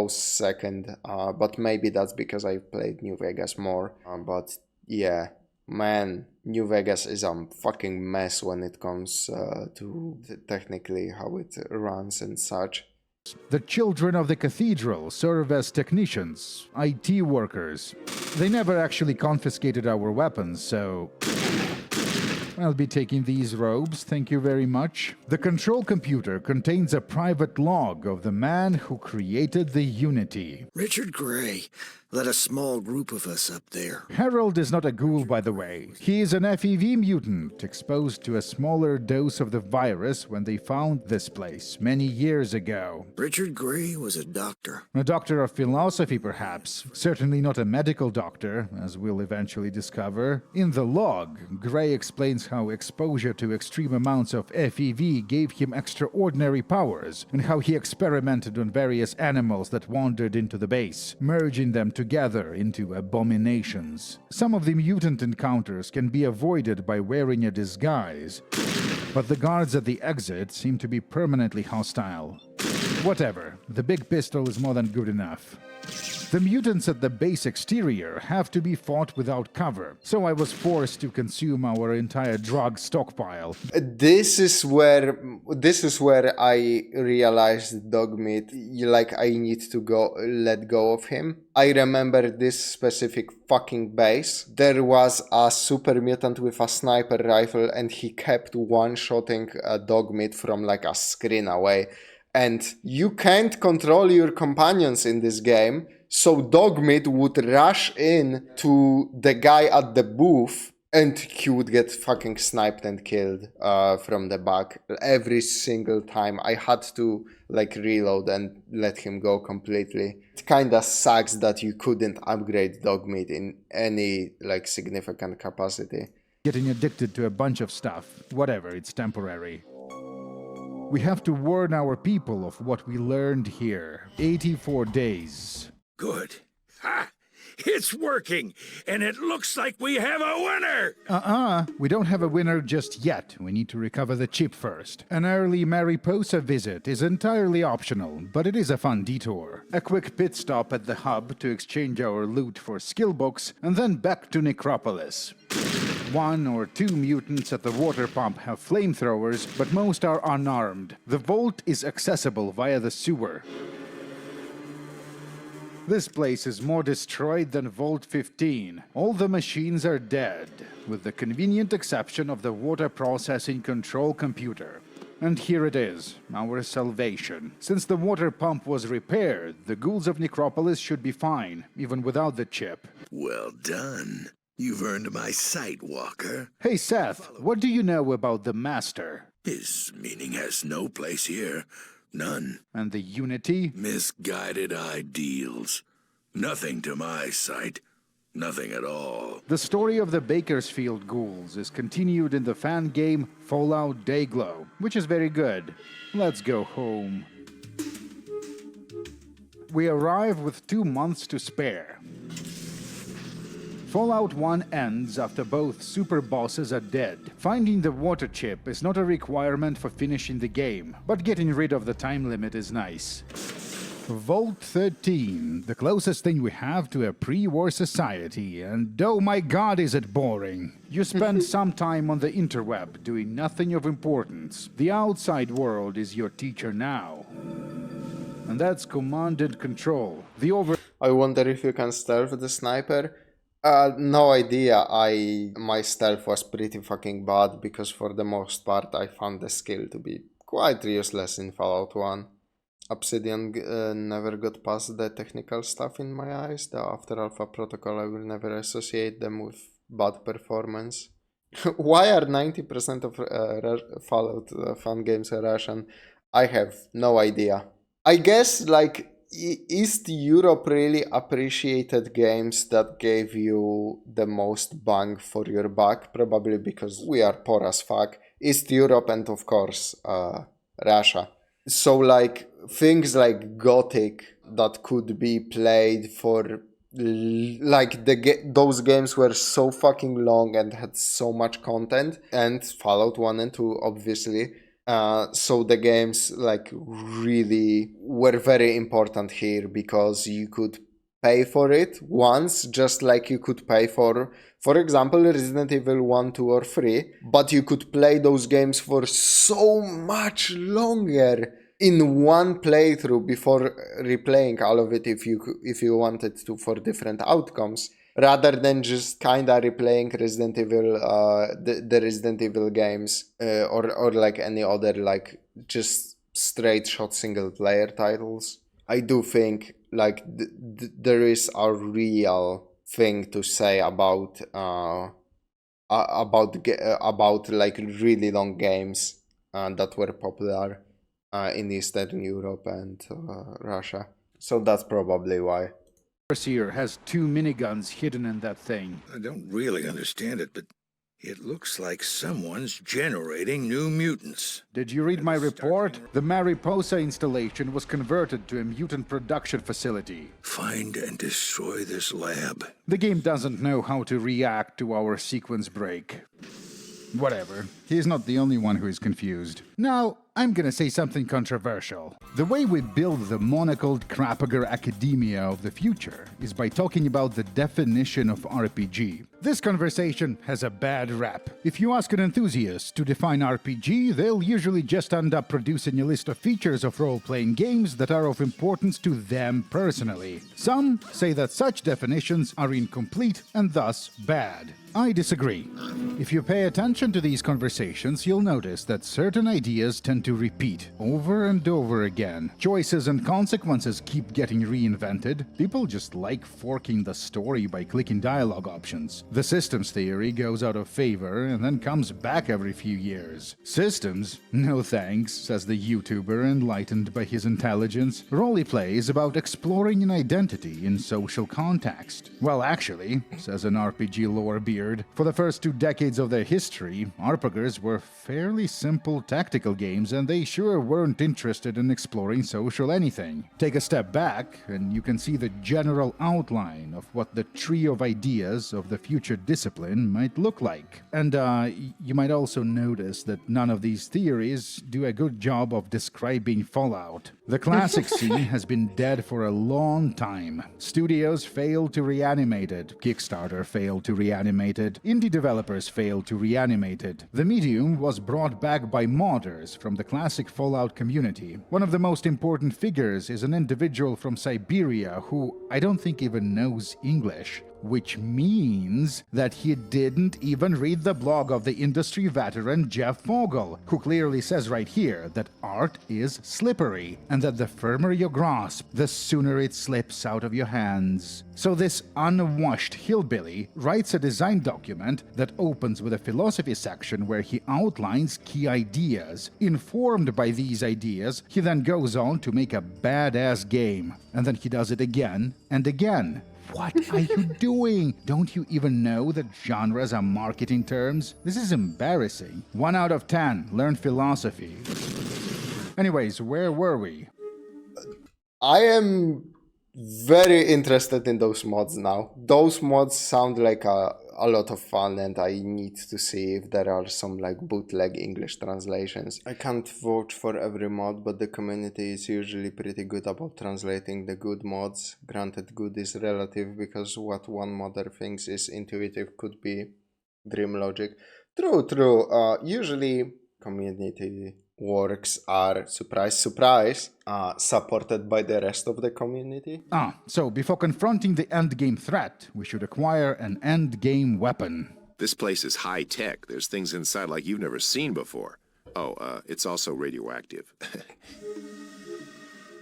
second, but maybe that's because I played New Vegas more. But yeah, man, New Vegas is a fucking mess when it comes to technically how it runs and such. The children of the cathedral serve as technicians, IT workers. They never actually confiscated our weapons, so I'll be taking these robes, thank you very much. The control computer contains a private log of the man who created the Unity. Richard Gray led a small group of us up there. Harold is not a ghoul, by the way. He is an FEV mutant, exposed to a smaller dose of the virus when they found this place many years ago. Richard Gray was a doctor. A doctor of philosophy, perhaps. Certainly not a medical doctor, as we'll eventually discover. In the log, Gray explains how exposure to extreme amounts of FEV gave him extraordinary powers, and how he experimented on various animals that wandered into the base, merging them together into abominations. Some of the mutant encounters can be avoided by wearing a disguise, but the guards at the exit seem to be permanently hostile. Whatever, the big pistol is more than good enough. The mutants at the base exterior have to be fought without cover, so I was forced to consume our entire drug stockpile. This is where I realized Dogmeat, like, I need to let go of him. I remember this specific fucking base. There was a super mutant with a sniper rifle, and he kept one-shotting Dogmeat from like a screen away. And you can't control your companions in this game, so Dogmeat would rush in to the guy at the booth, and he would get fucking sniped and killed from the back every single time. I had to like reload and let him go completely. It kinda sucks that you couldn't upgrade Dogmeat in any like significant capacity. Getting addicted to a bunch of stuff. Whatever, it's temporary. We have to warn our people of what we learned here. 84 days. Good. Ha! It's working, and it looks like we have a winner! We don't have a winner just yet. We need to recover the chip first. An early Mariposa visit is entirely optional, but it is a fun detour. A quick pit stop at the hub to exchange our loot for skill books, and then back to Necropolis. 1 or 2 mutants at the water pump have flamethrowers, but most are unarmed. The vault is accessible via the sewer. This place is more destroyed than Vault 15. All the machines are dead, with the convenient exception of the water processing control computer. And here it is, our salvation. Since the water pump was repaired, the ghouls of Necropolis should be fine, even without the chip. Well done. You've earned my sight, Walker. Hey Seth, what do you know about the Master? His meaning has no place here. None. And the Unity? Misguided ideals. Nothing to my sight. Nothing at all. The story of the Bakersfield ghouls is continued in the fan game Fallout Dayglow, which is very good. Let's go home. We arrive with 2 months to spare. Fallout 1 ends after both super bosses are dead. Finding the water chip is not a requirement for finishing the game, but getting rid of the time limit is nice. Vault 13, the closest thing we have to a pre-war society, and oh my god is it boring. You spend some time on the interweb doing nothing of importance. The outside world is your teacher now. And that's command and control. I wonder if you can stealth the sniper. No idea. My stealth was pretty fucking bad because for the most part I found the skill to be quite useless in Fallout 1. Obsidian never got past the technical stuff in my eyes. The After Alpha protocol, I will never associate them with bad performance. Why are 90% of Fallout fan games Russian? I have no idea. I guess like East Europe really appreciated games that gave you the most bang for your buck, probably because we are poor as fuck. East Europe and of course Russia. So like things like Gothic that could be played for like those games were so fucking long and had so much content, and Fallout 1 and 2 obviously. So the games like really were very important here because you could pay for it once, just like you could pay for example, Resident Evil 1, 2, or 3, but you could play those games for so much longer in one playthrough before replaying all of it if you wanted to for different outcomes, rather than just kinda replaying Resident Evil, the Resident Evil games, or like any other like just straight shot single player titles. I do think like there is a real thing to say about like really long games that were popular in Eastern Europe and Russia. So that's probably why. Overseer has 2 miniguns hidden in that thing. I don't really understand it, but it looks like someone's generating new mutants. Did you read my report? The Mariposa installation was converted to a mutant production facility. Find and destroy this lab. The game doesn't know how to react to our sequence break. Whatever. He's not the only one who is confused. Now, I'm gonna say something controversial. The way we build the monocled Krapager academia of the future is by talking about the definition of RPG. This conversation has a bad rap. If you ask an enthusiast to define RPG, they'll usually just end up producing a list of features of role-playing games that are of importance to them personally. Some say that such definitions are incomplete and thus bad. I disagree. If you pay attention to these conversations, you'll notice that certain ideas tend to repeat over and over again. Choices and consequences keep getting reinvented. People just like forking the story by clicking dialogue options. The systems theory goes out of favor and then comes back every few years. Systems? No thanks, says the YouTuber enlightened by his intelligence. Roleplay is about exploring an identity in social context. Well, actually, says an RPG lore beard, for the first 2 decades of their history, RPGers were fairly simple tactical games and they sure weren't interested in exploring social anything. Take a step back and you can see the general outline of what the tree of ideas of the future discipline might look like. And you might also notice that none of these theories do a good job of describing Fallout. The classic scene has been dead for a long time. Studios failed to reanimate it. Kickstarter failed to reanimate it. Indie developers failed to reanimate it. The medium was brought back by modders from the classic Fallout community. One of the most important figures is an individual from Siberia who I don't think even knows English. Which means that he didn't even read the blog of the industry veteran Jeff Fogel, who clearly says right here that art is slippery, and that the firmer you grasp, the sooner it slips out of your hands. So this unwashed hillbilly writes a design document that opens with a philosophy section where he outlines key ideas. Informed by these ideas, he then goes on to make a badass game, and then he does it again and again. What are you doing? Don't you even know that genres are marketing terms? This is embarrassing. 1 out of 10 learned philosophy. Anyways, where were we? I am very interested in those mods now. Those mods sound like a lot of fun, and I need to see if there are some like bootleg English translations. I can't vote for every mod, but the community is usually pretty good about translating the good mods. Granted, good is relative because what one modder thinks is intuitive could be dream logic. True. Usually community works are, surprise, surprise, supported by the rest of the community. So before confronting the endgame threat, we should acquire an endgame weapon. This place is high-tech. There's things inside like you've never seen before. Oh, it's also radioactive.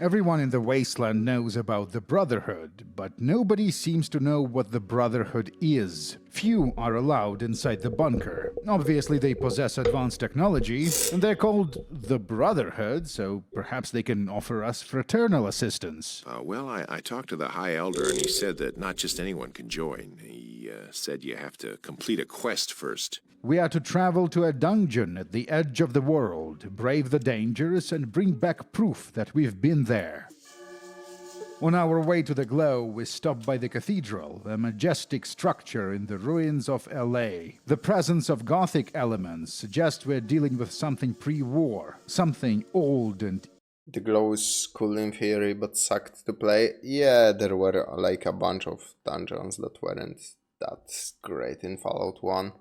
Everyone in the wasteland knows about the Brotherhood, but nobody seems to know what the Brotherhood is. Few are allowed inside the bunker. Obviously, they possess advanced technology, and they're called the Brotherhood, so perhaps they can offer us fraternal assistance. Well, I talked to the High Elder, and he said that not just anyone can join. He said you have to complete a quest first. We are to travel to a dungeon at the edge of the world, brave the dangers, and bring back proof that we've been there. On our way to the glow, we stopped by the cathedral, a majestic structure in the ruins of LA. The presence of Gothic elements suggests we're dealing with something pre-war, something old and... The glow is cool in theory, but sucked to play. Yeah, there were like a bunch of dungeons that weren't that great in Fallout 1.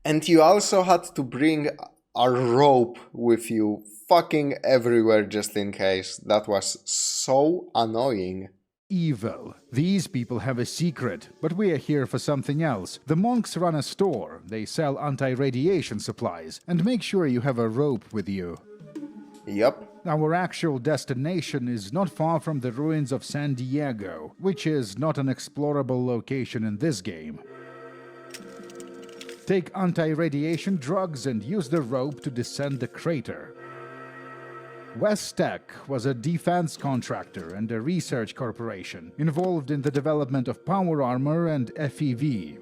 And you also had to bring a rope with you fucking everywhere just in case. That was so annoying. Evil. These people have a secret, but we are here for something else. The monks run a store. They sell anti-radiation supplies, and make sure you have a rope with you. Yep. Our actual destination is not far from the ruins of San Diego, which is not an explorable location in this game. Take anti-radiation drugs and use the rope to descend the crater. West Tech was a defense contractor and a research corporation involved in the development of power armor and FEV.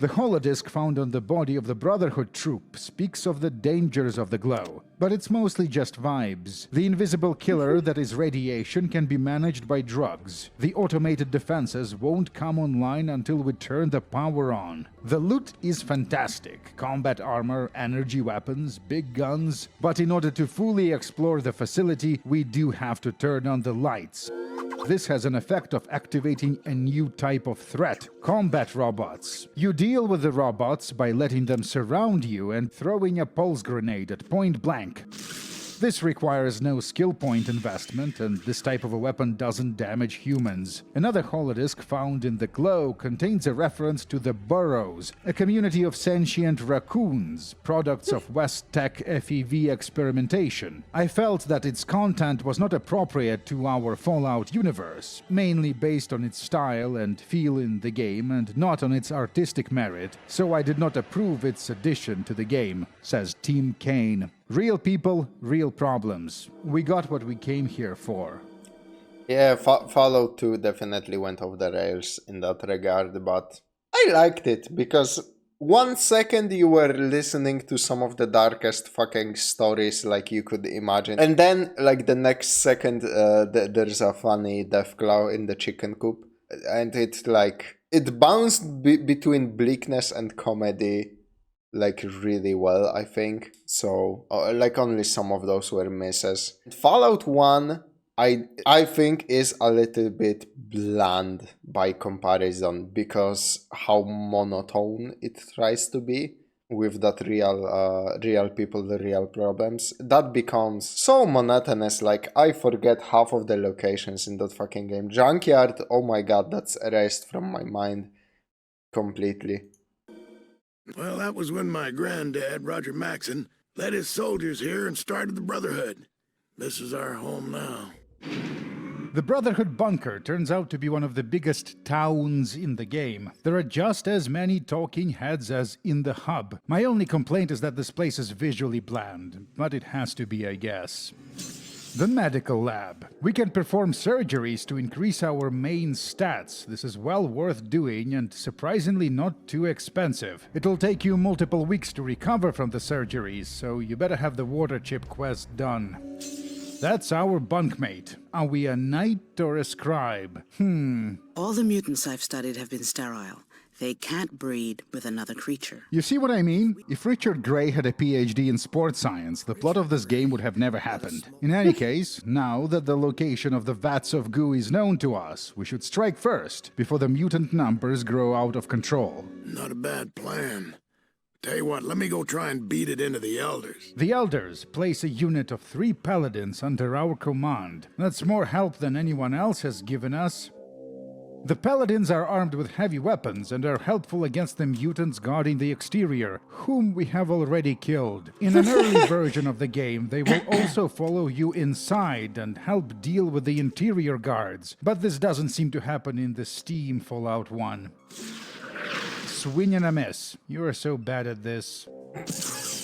The holodisc found on the body of the Brotherhood troop speaks of the dangers of the glow, but it's mostly just vibes. The invisible killer that is radiation can be managed by drugs. The automated defenses won't come online until we turn the power on. The loot is fantastic. Combat armor, energy weapons, big guns. But in order to fully explore the facility, we do have to turn on the lights. This has an effect of activating a new type of threat, combat robots. You deal with the robots by letting them surround you and throwing a pulse grenade at point blank. This requires no skill point investment, and this type of a weapon doesn't damage humans. Another holodisc found in the glow contains a reference to the Burrows, a community of sentient raccoons, products of West Tech FEV experimentation. I felt that its content was not appropriate to our Fallout universe, mainly based on its style and feel in the game and not on its artistic merit, so I did not approve its addition to the game, says Team Kane. Real people, real problems. We got what we came here for. Yeah, Fallout 2 definitely went off the rails in that regard, but I liked it because 1 second you were listening to some of the darkest fucking stories like you could imagine, and then like the next second there's a funny deathclaw in the chicken coop, and it bounced between bleakness and comedy like really well, I think. So like only some of those were misses. Fallout 1 I think is a little bit bland by comparison because how monotone it tries to be with that real people, the real problems. That becomes so monotonous, like I forget half of the locations in that fucking game. Junkyard, oh my god, that's erased from my mind completely. Well, that was when my granddad, Roger Maxon, led his soldiers here and started the Brotherhood. This is our home now. The Brotherhood bunker turns out to be one of the biggest towns in the game. There are just as many talking heads as in the hub. My only complaint is that this place is visually bland, but it has to be, I guess. The medical lab. We can perform surgeries to increase our main stats. This is well worth doing and surprisingly not too expensive. It'll take you multiple weeks to recover from the surgeries, so you better have the water chip quest done. That's our bunkmate. Are we a knight or a scribe? All the mutants I've studied have been sterile. They can't breed with another creature. You see what I mean? If Richard Gray had a PhD in sports science, the plot of this game would have never happened. In any case, now that the location of the vats of goo is known to us, we should strike first, before the mutant numbers grow out of control. Not a bad plan. Tell you what, let me go try and beat it into the Elders. The Elders place a unit of 3 paladins under our command. That's more help than anyone else has given us. The paladins are armed with heavy weapons and are helpful against the mutants guarding the exterior, whom we have already killed. In an early version of the game, they will also follow you inside and help deal with the interior guards, but this doesn't seem to happen in the Steam Fallout 1. Swing and a miss. You are so bad at this.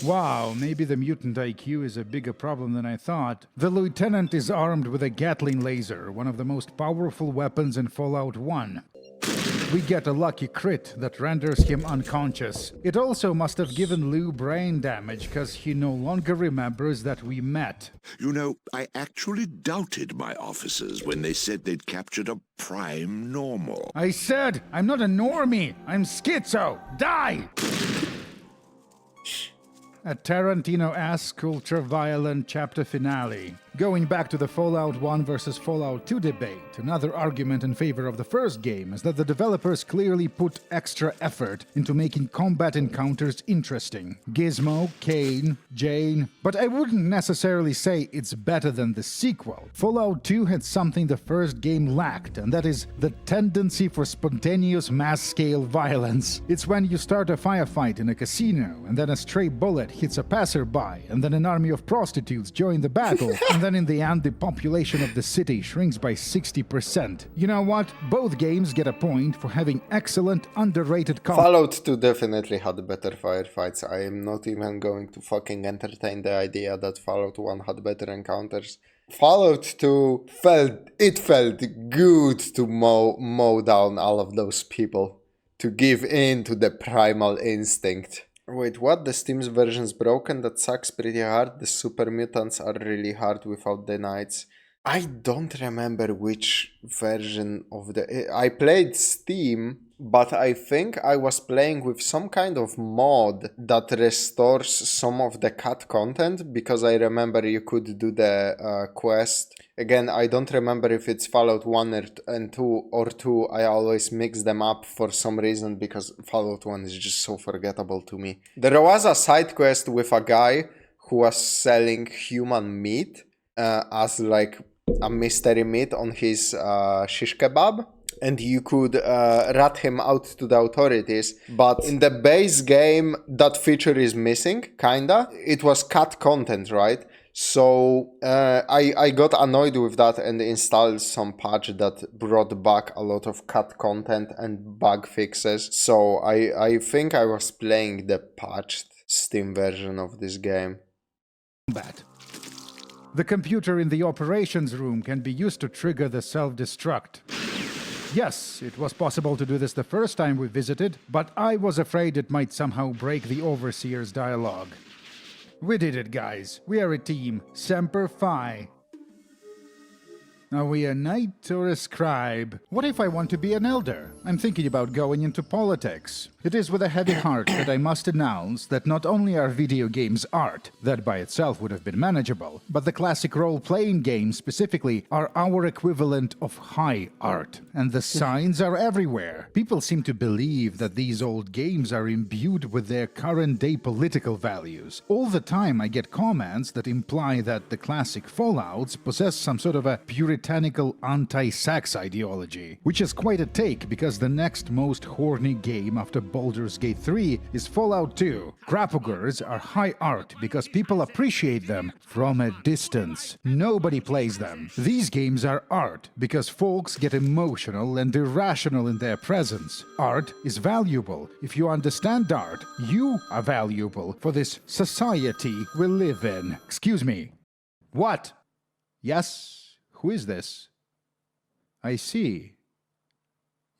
Wow, maybe the mutant IQ is a bigger problem than I thought. The lieutenant is armed with a Gatling laser, one of the most powerful weapons in Fallout 1. We get a lucky crit that renders him unconscious. It also must have given Lou brain damage because he no longer remembers that we met. You know, I actually doubted my officers when they said they'd captured a prime normal. I said, I'm not a normie, I'm schizo. Die! A Tarantino-esque ultra-violent chapter finale. Going back to the Fallout 1 versus Fallout 2 debate, another argument in favor of the first game is that the developers clearly put extra effort into making combat encounters interesting. Gizmo, Kane, Jane, but I wouldn't necessarily say it's better than the sequel. Fallout 2 had something the first game lacked, and that is the tendency for spontaneous mass-scale violence. It's when you start a firefight in a casino, and then a stray bullet hits a passerby, and then an army of prostitutes join the battle, and then in the end the population of the city shrinks by 60%. You know what? Both games get a point for having excellent, underrated combat. Fallout 2 definitely had better firefights. I am not even going to fucking entertain the idea that Fallout 1 had better encounters. Fallout 2 felt good to mow down all of those people, to give in to the primal instinct. Wait, what? The Steam's version's broken? That sucks pretty hard. The super mutants are really hard without the knights. I don't remember which version of the... I played Steam, but I think I was playing with some kind of mod that restores some of the cut content, because I remember you could do the quest. Again, I don't remember if it's Fallout 1 and 2 or 2. I always mix them up for some reason, because Fallout 1 is just so forgettable to me. There was a side quest with a guy who was selling human meat as like a mystery meat on his shish kebab, and you could rat him out to the authorities. But in the base game, that feature is missing, kinda. It was cut content, right? So I got annoyed with that and installed some patch that brought back a lot of cut content and bug fixes. So I think I was playing the patched Steam version of this game. The computer in the operations room can be used to trigger the self-destruct. Yes, it was possible to do this the first time we visited, but I was afraid it might somehow break the Overseer's dialogue. We did it, guys. We are a team. Semper Fi. Are we a knight or a scribe? What if I want to be an elder? I'm thinking about going into politics. It is with a heavy heart that I must announce that not only are video games art, that by itself would have been manageable, but the classic role-playing games specifically are our equivalent of high art. And the signs are everywhere. People seem to believe that these old games are imbued with their current-day political values. All the time I get comments that imply that the classic Fallouts possess some sort of a puritanical anti-sex ideology, which is quite a take because the next most horny game after Baldur's Gate 3 is Fallout 2. Crapogers are high art because people appreciate them from a distance. Nobody plays them. These games are art because folks get emotional and irrational in their presence. Art is valuable. If you understand art, you are valuable for this society we live in. Excuse me. What? Yes? Who is this? I see.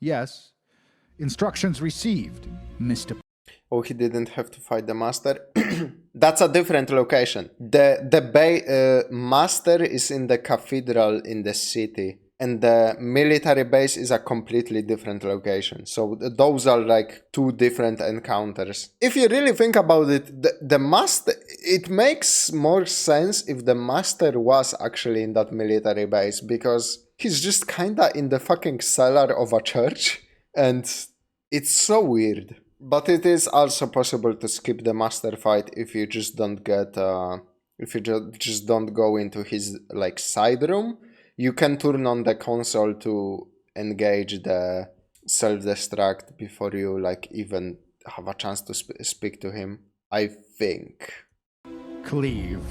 Yes. Instructions received, Mr. Oh, he didn't have to fight the master. That's a different location. The master is in the cathedral in the city, and the military base is a completely different location. So those are like two different encounters. If you really think about it, the master, it makes more sense if the master was actually in that military base, because he's just kinda in the fucking cellar of a church, and it's so weird. But it is also possible to skip the master fight if you just don't get, if you just don't go into his like side room. You can turn on the console to engage the self-destruct before you like even have a chance to speak to him, I think. Cleave.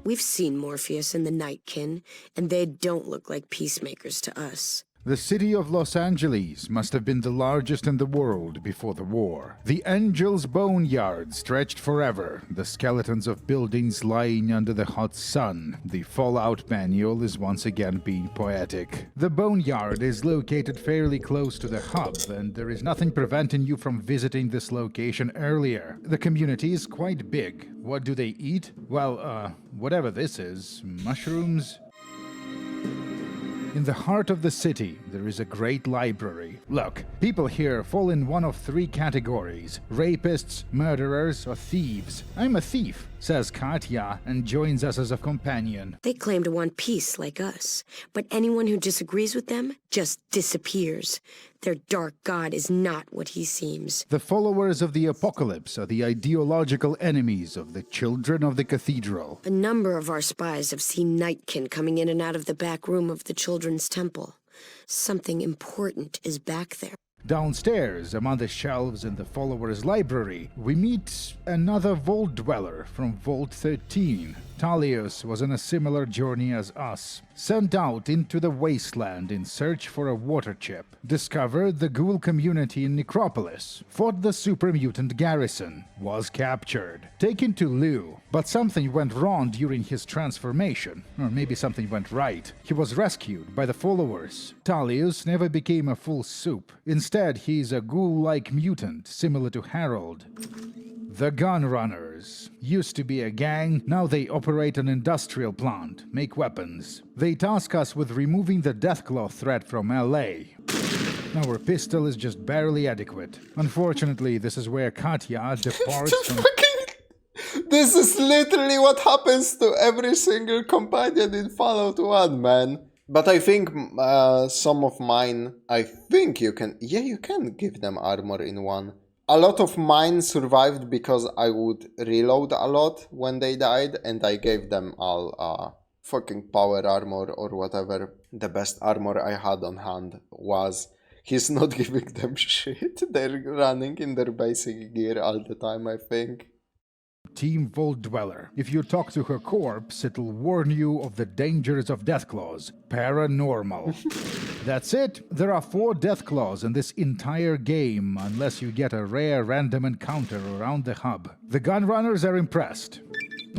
We've seen Morpheus and the Nightkin, and they don't look like peacemakers to us. The city of Los Angeles must have been the largest in the world before the war. The Angel's Boneyard stretched forever, the skeletons of buildings lying under the hot sun. The Fallout manual is once again being poetic. The Boneyard is located fairly close to the hub, and there is nothing preventing you from visiting this location earlier. The community is quite big. What do they eat? Well, whatever this is, mushrooms? In the heart of the city, there is a great library. Look, people here fall in one of three categories: rapists, murderers, or thieves. I'm a thief, says Katya, and joins us as a companion. They claim to want peace like us, but anyone who disagrees with them just disappears. Their dark god is not what he seems. The followers of the apocalypse are the ideological enemies of the children of the cathedral. A number of our spies have seen Nightkin coming in and out of the back room of the Children's Temple. Something important is back there. Downstairs, among the shelves in the followers' library, we meet another Vault Dweller from Vault 13. Talius was on a similar journey as us, sent out into the wasteland in search for a water chip, discovered the ghoul community in Necropolis, fought the super mutant garrison, was captured, taken to Lou, but something went wrong during his transformation, or maybe something went right. He was rescued by the followers. Talius never became a full soup. Instead, he's a ghoul-like mutant, similar to Harold. The Gunrunners. Used to be a gang, now they operate an industrial plant, make weapons. They task us with removing the Deathclaw threat from LA. Our pistol is just barely adequate. Unfortunately, this is where Katya departs from... This is literally what happens to every single companion in Fallout 1, man. But I think some of mine, I think you can... Yeah, you can give them armor in 1. A lot of mine survived because I would reload a lot when they died, and I gave them all fucking power armor or whatever. The best armor I had on hand was... He's not giving them shit. They're running in their basic gear all the time, I think. Team Vault Dweller. If you talk to her corpse, it'll warn you of the dangers of Deathclaws. Paranormal. That's it. There are 4 Deathclaws in this entire game, unless you get a rare random encounter around the hub. The Gunrunners are impressed.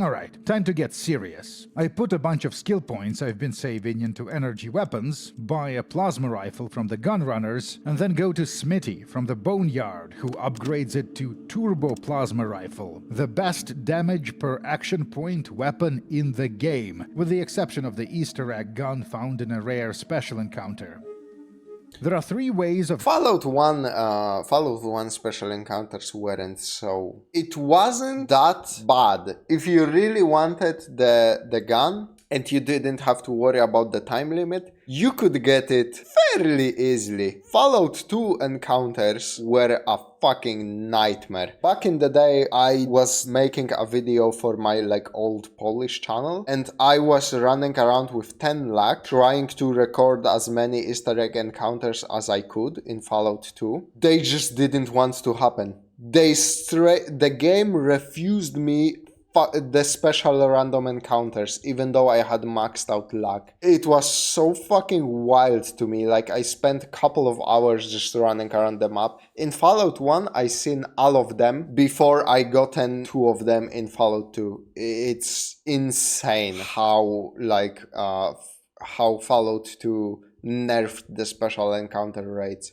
Alright, time to get serious. I put a bunch of skill points I've been saving into energy weapons, buy a plasma rifle from the Gunrunners, and then go to Smitty from the Boneyard, who upgrades it to Turbo Plasma Rifle, the best damage per action point weapon in the game, with the exception of the Easter egg gun found in a rare special encounter. There are 3 ways of... Fallout 1 special encounters weren't so... It wasn't that bad. If you really wanted the gun and you didn't have to worry about the time limit, you could get it fairly easily. Fallout 2 encounters were a fucking nightmare. Back in the day, I was making a video for my old Polish channel, and I was running around with 10 lag trying to record as many Easter egg encounters as I could in Fallout 2. They just didn't want to happen. The game refused me the special random encounters, even though I had maxed out lag. It was so fucking wild to me. I spent a couple of hours just running around the map. In Fallout 1, I seen all of them before I gotten 2 of them in Fallout 2. It's insane how Fallout 2 nerfed the special encounter rates.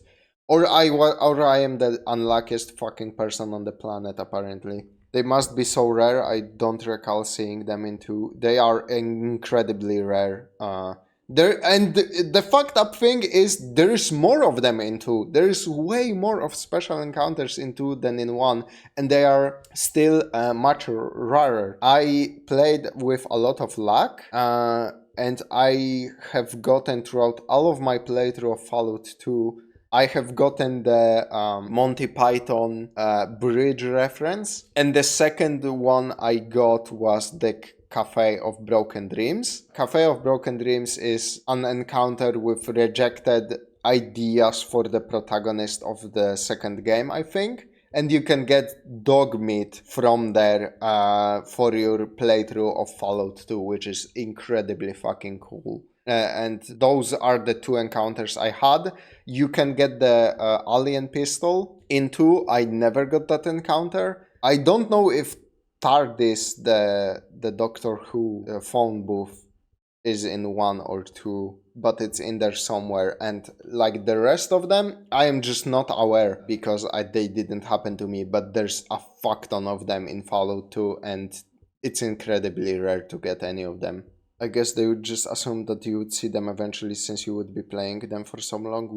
Or I am the unluckiest fucking person on the planet, apparently. They must be so rare, I don't recall seeing them in 2. They are incredibly rare. The fucked up thing is there's more of them in 2. There's way more of special encounters in 2 than in 1, and they are still much rarer. I played with a lot of luck, and I have gotten throughout all of my playthrough of Fallout 2, I have gotten the Monty Python bridge reference, and the second one I got was the Cafe of Broken Dreams. Cafe of Broken Dreams is an encounter with rejected ideas for the protagonist of the second game, I think. And you can get dog meat from there for your playthrough of Fallout 2, which is incredibly fucking cool. And those are the two encounters I had. You can get the alien pistol in 2. I never got that encounter. I don't know if TARDIS, the Doctor Who phone booth, is in 1 or 2, but it's in there somewhere. And like the rest of them, I am just not aware because they didn't happen to me. But there's a fuck ton of them in Fallout 2, and it's incredibly rare to get any of them. I guess they would just assume that you would see them eventually since you would be playing them for so long.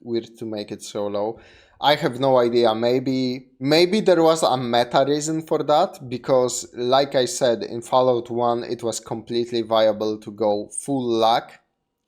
Weird to make it so low. I have no idea. Maybe there was a meta reason for that, because like I said, in Fallout 1 it was completely viable to go full luck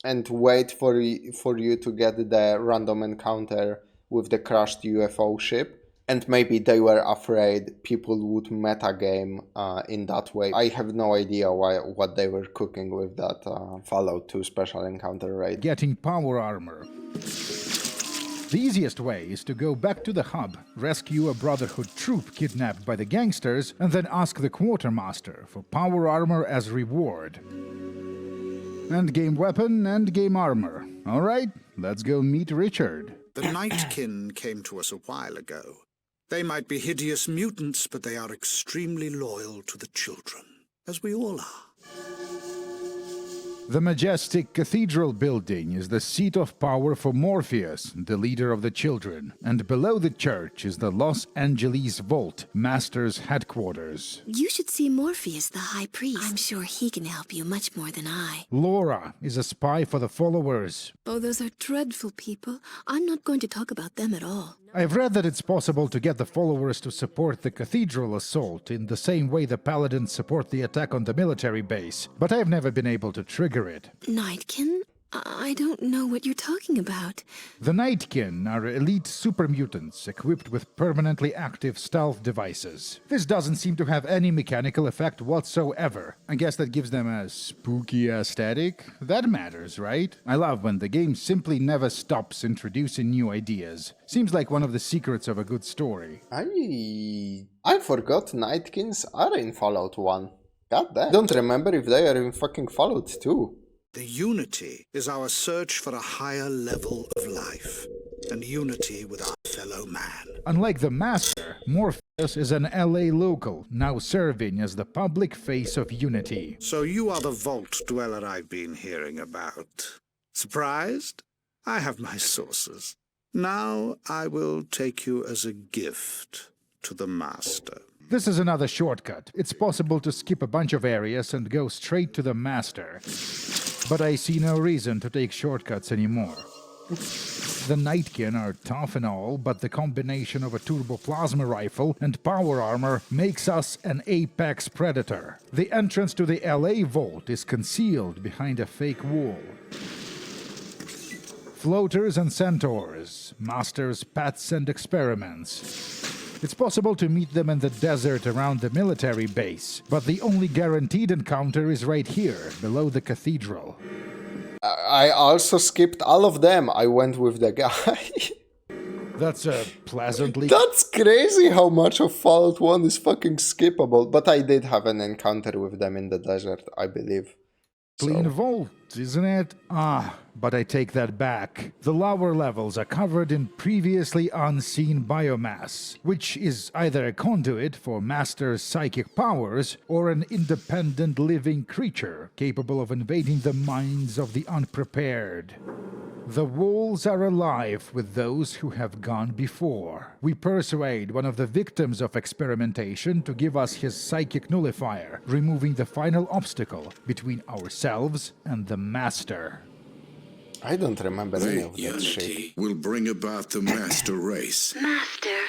and wait for you to get the random encounter with the crashed UFO ship. And maybe they were afraid people would metagame in that way. I have no idea what they were cooking with that Fallout 2 special encounter raid. Getting power armor. The easiest way is to go back to the hub, rescue a Brotherhood troop kidnapped by the gangsters, and then ask the Quartermaster for power armor as reward. Endgame weapon, endgame armor. Alright, let's go meet Richard. The Nightkin came to us a while ago. They might be hideous mutants, but they are extremely loyal to the children, as we all are. The majestic cathedral building is the seat of power for Morpheus, the leader of the children, and below the church is the Los Angeles Vault, Master's headquarters. You should see Morpheus, the High Priest. I'm sure he can help you much more than I. Laura is a spy for the followers. Oh, those are dreadful people. I'm not going to talk about them at all. I've read that it's possible to get the followers to support the cathedral assault in the same way the paladins support the attack on the military base, but I've never been able to trigger it. Nightkin? I don't know what you're talking about. The Nightkin are elite super mutants equipped with permanently active stealth devices. This doesn't seem to have any mechanical effect whatsoever. I guess that gives them a spooky aesthetic. That matters, right? I love when the game simply never stops introducing new ideas. Seems like one of the secrets of a good story. I forgot Nightkins are in Fallout 1. God damn. I don't remember if they are in fucking Fallout 2. The unity is our search for a higher level of life, and unity with our fellow man. Unlike the Master, Morpheus is an LA local, now serving as the public face of unity. So you are the vault dweller I've been hearing about. Surprised? I have my sources. Now I will take you as a gift to the Master. This is another shortcut. It's possible to skip a bunch of areas and go straight to the Master. But I see no reason to take shortcuts anymore. The Nightkin are tough and all, but the combination of a turbo plasma rifle and power armor makes us an apex predator. The entrance to the LA vault is concealed behind a fake wall. Floaters and centaurs, Master's pets and experiments. It's possible to meet them in the desert around the military base, but the only guaranteed encounter is right here, below the cathedral. I also skipped all of them. I went with the guy. That's pleasantly... That's crazy how much of Fallout 1 is fucking skippable. But I did have an encounter with them in the desert, I believe. Clean vault, isn't it? But I take that back. The lower levels are covered in previously unseen biomass, which is either a conduit for Master's psychic powers or an independent living creature capable of invading the minds of the unprepared. The walls are alive with those who have gone before. We persuade one of the victims of experimentation to give us his psychic nullifier, removing the final obstacle between ourselves and the Master. I don't remember any of that Unity shit. will bring about the Master race.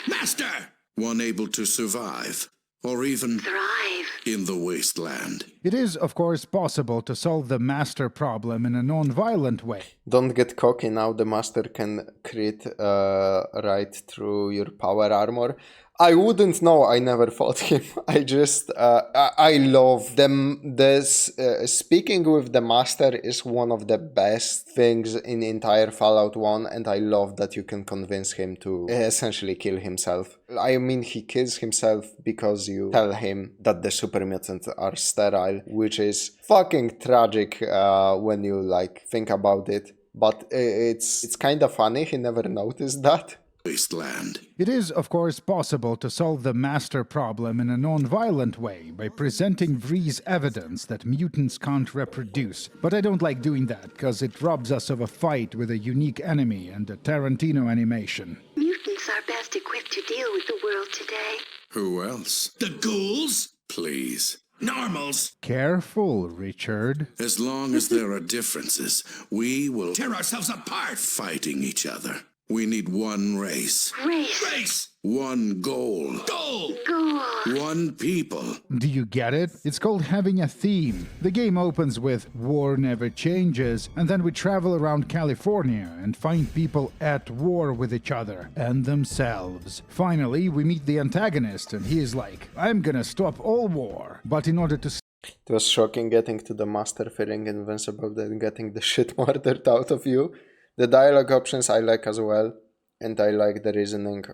Master! One able to survive, or even Thrive. in the wasteland. It is, of course, possible to solve the Master problem in a non-violent way. Don't get cocky now, the Master can crit right through your power armor. I wouldn't know. I never fought him. I just, I love them. This speaking with the master is one of the best things in entire Fallout 1, and I love that you can convince him to essentially kill himself. I mean, he kills himself because you tell him that the super mutants are sterile, which is fucking tragic when you like think about it. But it's kind of funny. He never noticed that. Wasteland. It is, of course, possible to solve the master problem in a non-violent way by presenting Vree's evidence that mutants can't reproduce. But I don't like doing that, because it robs us of a fight with a unique enemy and a Tarantino animation. Mutants are best equipped to deal with the world today. Who else? The ghouls? Please. Normals? Careful, Richard. As long as there are differences, we will Tear ourselves apart! fighting each other. We need one race. Race. One goal. Goal! Goal. One people. Do you get it? It's called having a theme. The game opens with "War never changes," and then we travel around California and find people at war with each other and themselves. Finally, we meet the antagonist, and he is like, "I'm gonna stop all war." But in order to It was shocking getting to the master feeling invincible than getting the shit murdered out of you. The dialogue options I like as well, and I like the reasoning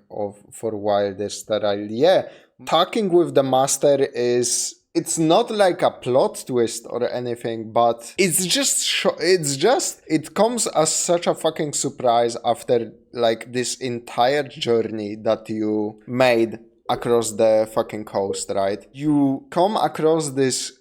for why they're sterile. Yeah, talking with the master it's not like a plot twist or anything, but it comes as such a fucking surprise after like this entire journey that you made across the fucking coast, right? You come across this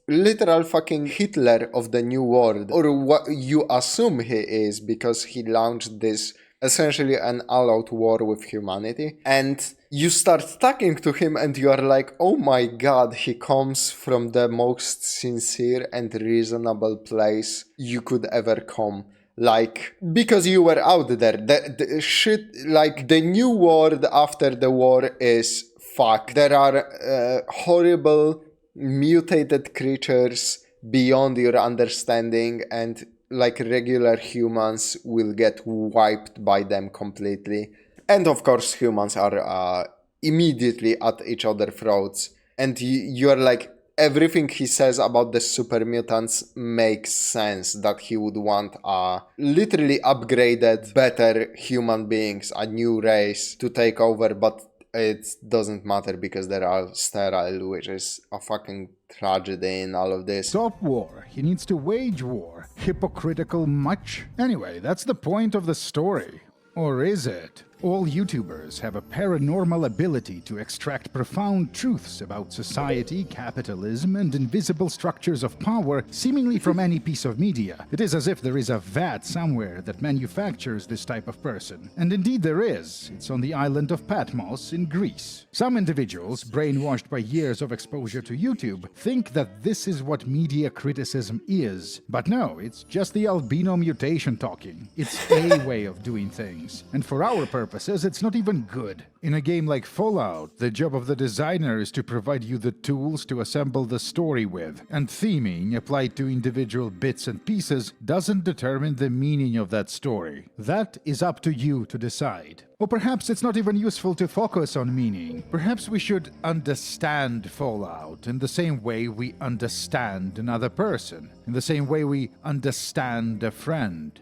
literal fucking Hitler of the New World, or what you assume he is, because he launched this essentially an all-out war with humanity, and you start talking to him and you are like, oh my god, he comes from the most sincere and reasonable place you could ever come. Like, because you were out there, the shit, like, the new world after the war is fucked. There are horrible, mutated creatures beyond your understanding, and, like, regular humans will get wiped by them completely. And, of course, humans are immediately at each other's throats. And you're like, everything he says about the super mutants makes sense, that he would want a literally upgraded, better human beings, a new race to take over, but it doesn't matter because they are sterile, which is a fucking tragedy in all of this. stop war. He needs to wage war. Hypocritical much? Anyway, that's the point of the story. Or is it? All YouTubers have a paranormal ability to extract profound truths about society, capitalism, and invisible structures of power seemingly from any piece of media. It is as if there is a vat somewhere that manufactures this type of person. And indeed there is. It's on the island of Patmos in Greece. Some individuals, brainwashed by years of exposure to YouTube, think that this is what media criticism is. But no, it's just the albino mutation talking. It's a way of doing things. And for our purposes, it's not even good. In a game like Fallout, the job of the designer is to provide you the tools to assemble the story with, and theming applied to individual bits and pieces doesn't determine the meaning of that story. That is up to you to decide. Or perhaps it's not even useful to focus on meaning. Perhaps we should understand Fallout in the same way we understand another person, in the same way we understand a friend.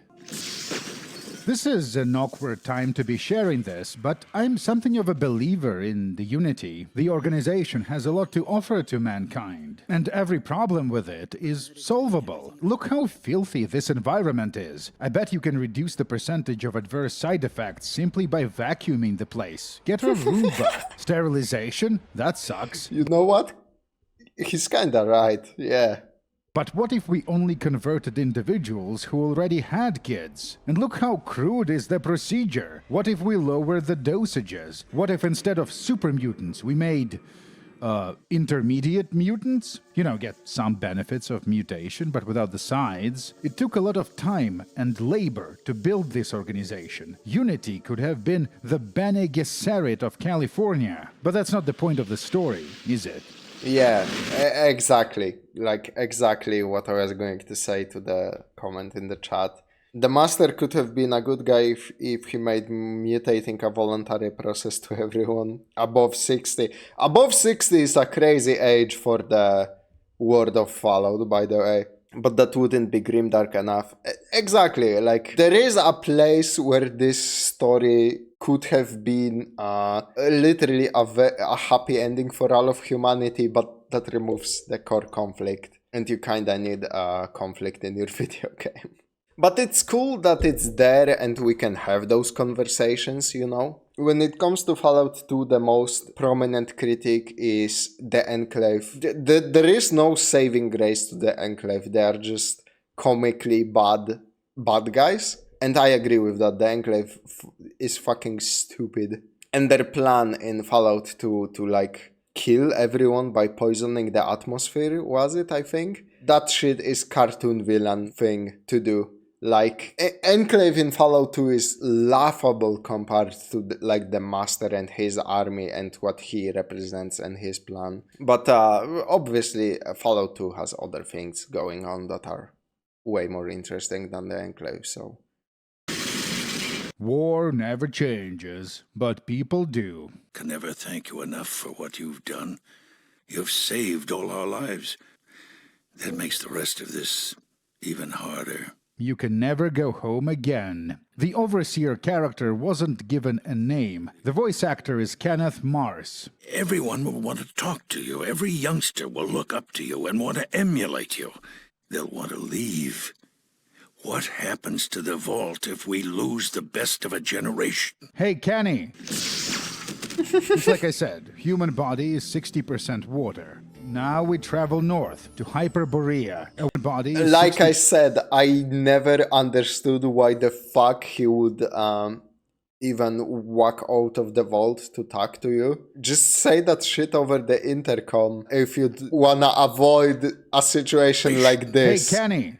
This is an awkward time to be sharing this, but I'm something of a believer in the Unity. The organization has a lot to offer to mankind, and every problem with it is solvable. Look how filthy this environment is. I bet you can reduce the percentage of adverse side effects simply by vacuuming the place. Get a Roomba. Sterilization? That sucks. You know what? He's kinda right, yeah. But what if we only converted individuals who already had kids? And look how crude is the procedure. What if we lowered the dosages? What if instead of super mutants we made intermediate mutants? You know, get some benefits of mutation, but without the sides. It took a lot of time and labor to build this organization. Unity could have been the Bene Gesserit of California. But that's not the point of the story, is it? Yeah, exactly. Like, exactly what I was going to say to the comment in the chat. The Master could have been a good guy if he made mutating a voluntary process to everyone above 60. Above 60 is a crazy age for the World of Fallout, by the way. But that wouldn't be grimdark enough. Exactly, like, there is a place where this story could have been literally a happy ending for all of humanity, but that removes the core conflict. And you kinda need a conflict in your video game. But it's cool that it's there and we can have those conversations, you know? When it comes to Fallout 2, the most prominent critique is the Enclave. There is no saving grace to the Enclave. They are just comically bad guys. And I agree with that. The Enclave is fucking stupid. And their plan in Fallout 2 to like kill everyone by poisoning the atmosphere, was it, I think? That shit is cartoon villain thing to do. Like, Enclave in Fallout 2 is laughable compared to the Master and his army and what he represents and his plan. But obviously Fallout 2 has other things going on that are way more interesting than the Enclave, so... War never changes, but people do. Can never thank you enough for what you've done. You've saved all our lives. That makes the rest of this even harder. You can never go home again. The Overseer character wasn't given a name. The voice actor is Kenneth Mars. Everyone will want to talk to you. Every youngster will look up to you and want to emulate you. They'll want to leave. What happens to the vault if we lose the best of a generation? Hey, Kenny! It's like I said, human body is 60% water. Now we travel north to Hyperborea. Our body is like I said, I never understood why the fuck he would even walk out of the vault to talk to you. Just say that shit over the intercom if you'd wanna avoid a situation like this. Hey, Kenny!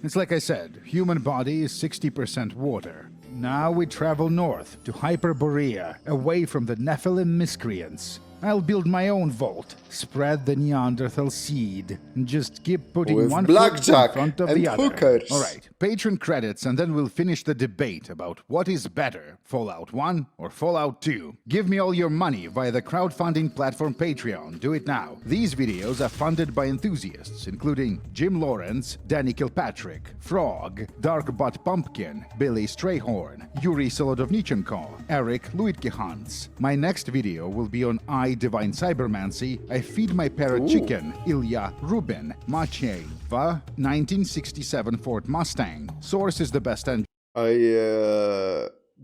It's like I said, human body is 60% water. Now we travel north to Hyperborea, away from the Nephilim miscreants. I'll build my own vault, spread the Neanderthal seed, and just keep putting with one foot in front of the other. Hookers. Alright, patron credits, and then we'll finish the debate about what is better, Fallout 1 or Fallout 2. Give me all your money via the crowdfunding platform Patreon. Do it now. These videos are funded by enthusiasts, including Jim Lawrence, Danny Kilpatrick, Frog, Darkbot Pumpkin, Billy Strayhorn, Yuri Solodovnichenko, Eric Luitke-Hans. My next video will be on Divine Cybermancy, I Feed My Parrot Chicken, Ilya Rubin, Maciej, 1967 Ford Mustang. Source is the best engine.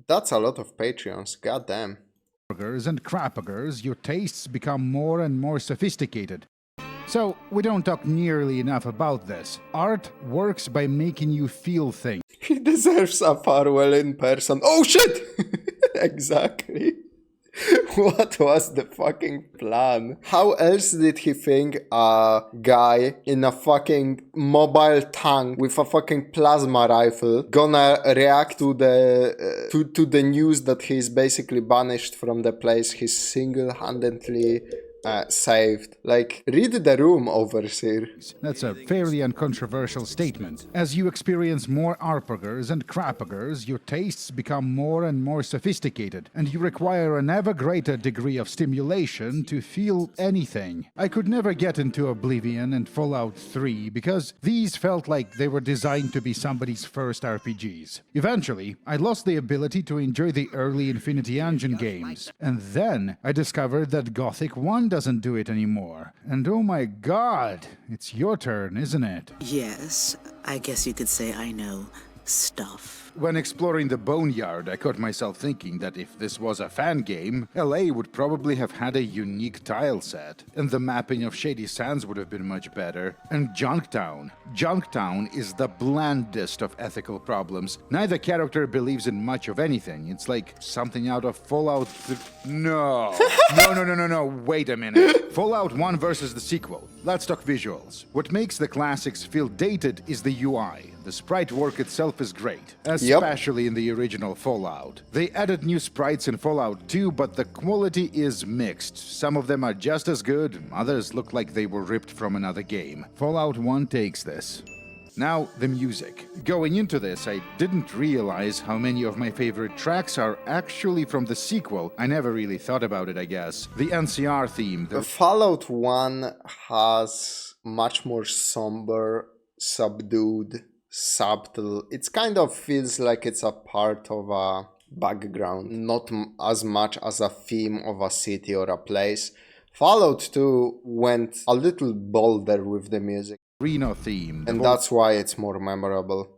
That's a lot of Patreons, goddamn. Burgers and crapburgers, your tastes become more and more sophisticated. So, we don't talk nearly enough about this. Art works by making you feel things. He deserves a farewell in person. Oh shit! Exactly. What was the fucking plan? How else did he think a guy in a fucking mobile tank with a fucking plasma rifle gonna react to the news that he's basically banished from the place he's single-handedly saved? Like, read the room, Overseer. That's a fairly uncontroversial statement. As you experience more arpagers and crapagers, your tastes become more and more sophisticated, and you require an ever greater degree of stimulation to feel anything. I could never get into Oblivion and Fallout 3 because these felt like they were designed to be somebody's first RPGs. Eventually, I lost the ability to enjoy the early Infinity Engine games, and then I discovered that Gothic 1 doesn't do it anymore. And oh my god, it's your turn, isn't it? Yes, I guess you could say I know stuff. When exploring the Boneyard, I caught myself thinking that if this was a fan game, LA would probably have had a unique tile set, and the mapping of Shady Sands would have been much better. And Junktown. Junktown is the blandest of ethical problems. Neither character believes in much of anything. It's like something out of Fallout No, wait a minute. Fallout 1 versus the sequel. Let's talk visuals. What makes the classics feel dated is the UI. The sprite work itself is great, especially in the original Fallout. They added new sprites in Fallout 2, but the quality is mixed. Some of them are just as good, others look like they were ripped from another game. Fallout 1 takes this. Now, the music. Going into this, I didn't realize how many of my favorite tracks are actually from the sequel. I never really thought about it, I guess. The NCR theme. Fallout 1 has much more somber, subdued, subtle. It kind of feels like it's a part of a background, not as much as a theme of a city or a place. Fallout 2 went a little bolder with the music. Reno theme. And that's why it's more memorable.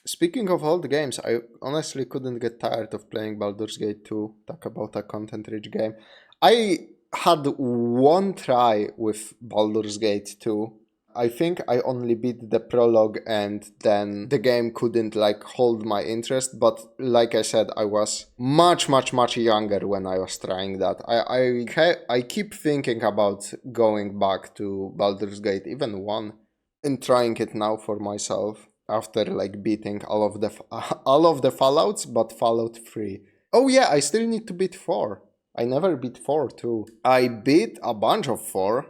Speaking of old games, I honestly couldn't get tired of playing Baldur's Gate 2. Talk about a content-rich game. I had one try with Baldur's Gate 2. I think I only beat the prologue and then the game couldn't hold my interest, but like I said, I was much younger when I was trying that. I keep thinking about going back to Baldur's Gate, even 1, and trying it now for myself after beating all of the Fallouts, but Fallout 3. Oh yeah, I still need to beat 4. I never beat 4 too. I beat a bunch of 4.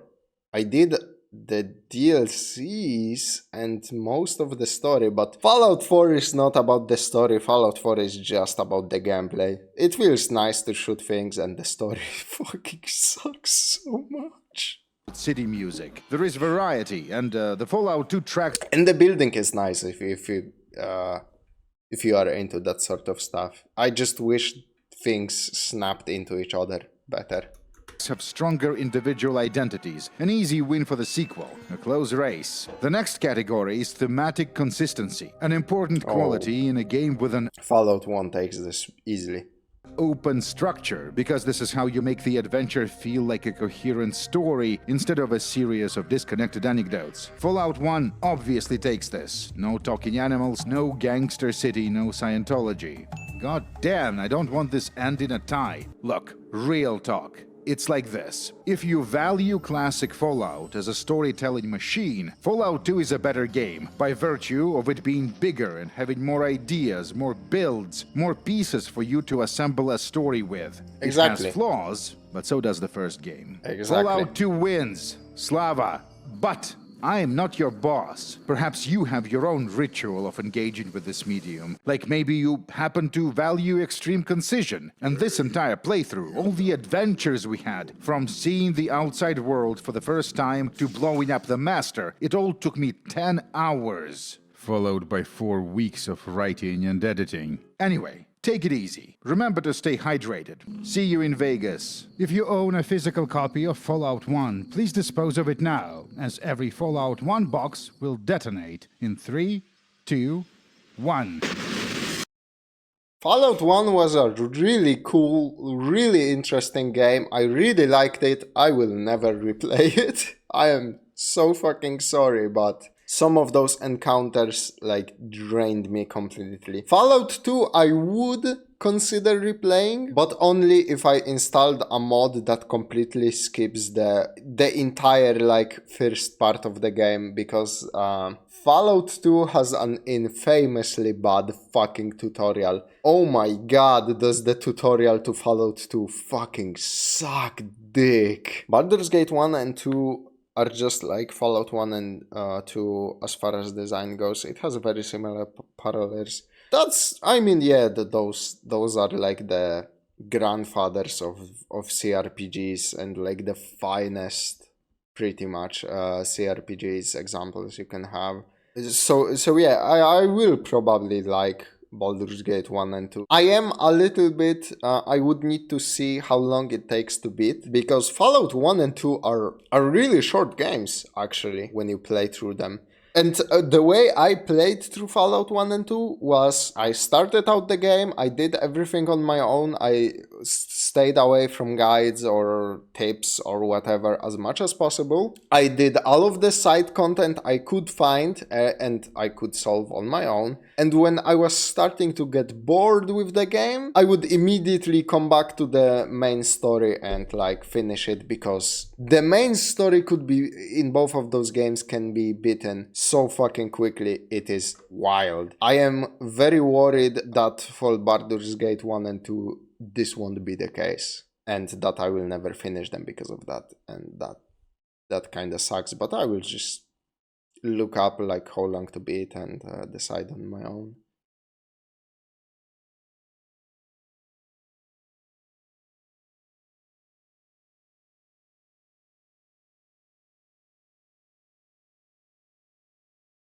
I did the DLCs and most of the story, but Fallout 4 is not about the story. Fallout 4 is just about the gameplay. It feels nice to shoot things and the story fucking sucks so much. City music. There is variety, and the Fallout 2 tracks. And the building is nice if you are into that sort of stuff. I just wish things snapped into each other better. Have stronger individual identities. An easy win for the sequel. A close race. The next category is thematic consistency. An important quality in a game with an Fallout 1 takes this easily. Open structure, because this is how you make the adventure feel like a coherent story instead of a series of disconnected anecdotes. Fallout 1 obviously takes this. No talking animals, no gangster city, no Scientology. God damn, I don't want this end in a tie. Look, real talk. It's like this. If you value classic Fallout as a storytelling machine, Fallout 2 is a better game by virtue of it being bigger and having more ideas, more builds, more pieces for you to assemble a story with. Exactly. It has flaws, but so does the first game. Exactly. Fallout 2 wins. Slava. But I am not your boss. Perhaps you have your own ritual of engaging with this medium. Like maybe you happen to value extreme concision. And this entire playthrough, all the adventures we had, from seeing the outside world for the first time to blowing up the master, it all took me 10 hours. Followed by 4 weeks of writing and editing. Anyway, take it easy. Remember to stay hydrated. See you in Vegas. If you own a physical copy of Fallout 1, please dispose of it now, as every Fallout 1 box will detonate in 3, 2, 1. Fallout 1 was a really cool, really interesting game. I really liked it. I will never replay it. I am so fucking sorry, but some of those encounters drained me completely. Fallout 2 I would consider replaying, but only if I installed a mod that completely skips the entire first part of the game, because Fallout 2 has an infamously bad fucking tutorial. Oh my god, does the tutorial to Fallout 2 fucking suck dick. Baldur's Gate 1 and 2 are just like Fallout 1 and 2 as far as design goes. It has very similar parallels. Those are the grandfathers of cRPGs and the finest, pretty much, cRPGs examples you can have. So yeah, I will probably like Baldur's Gate 1 and 2. I am a little bit, I would need to see how long it takes to beat, because Fallout 1 and 2 are really short games, actually, when you play through them. And the way I played through Fallout 1 and 2 was I started out the game, I did everything on my own, I stayed away from guides or tips or whatever as much as possible. I did all of the side content I could find and I could solve on my own. And when I was starting to get bored with the game, I would immediately come back to the main story and finish it, because the main story could be, in both of those games, can be beaten so fucking quickly, it is wild. I am very worried that for Baldur's Gate 1 and 2, this won't be the case, and that I will never finish them because of that, and that kind of sucks, but I will just look up like how long to beat and decide on my own.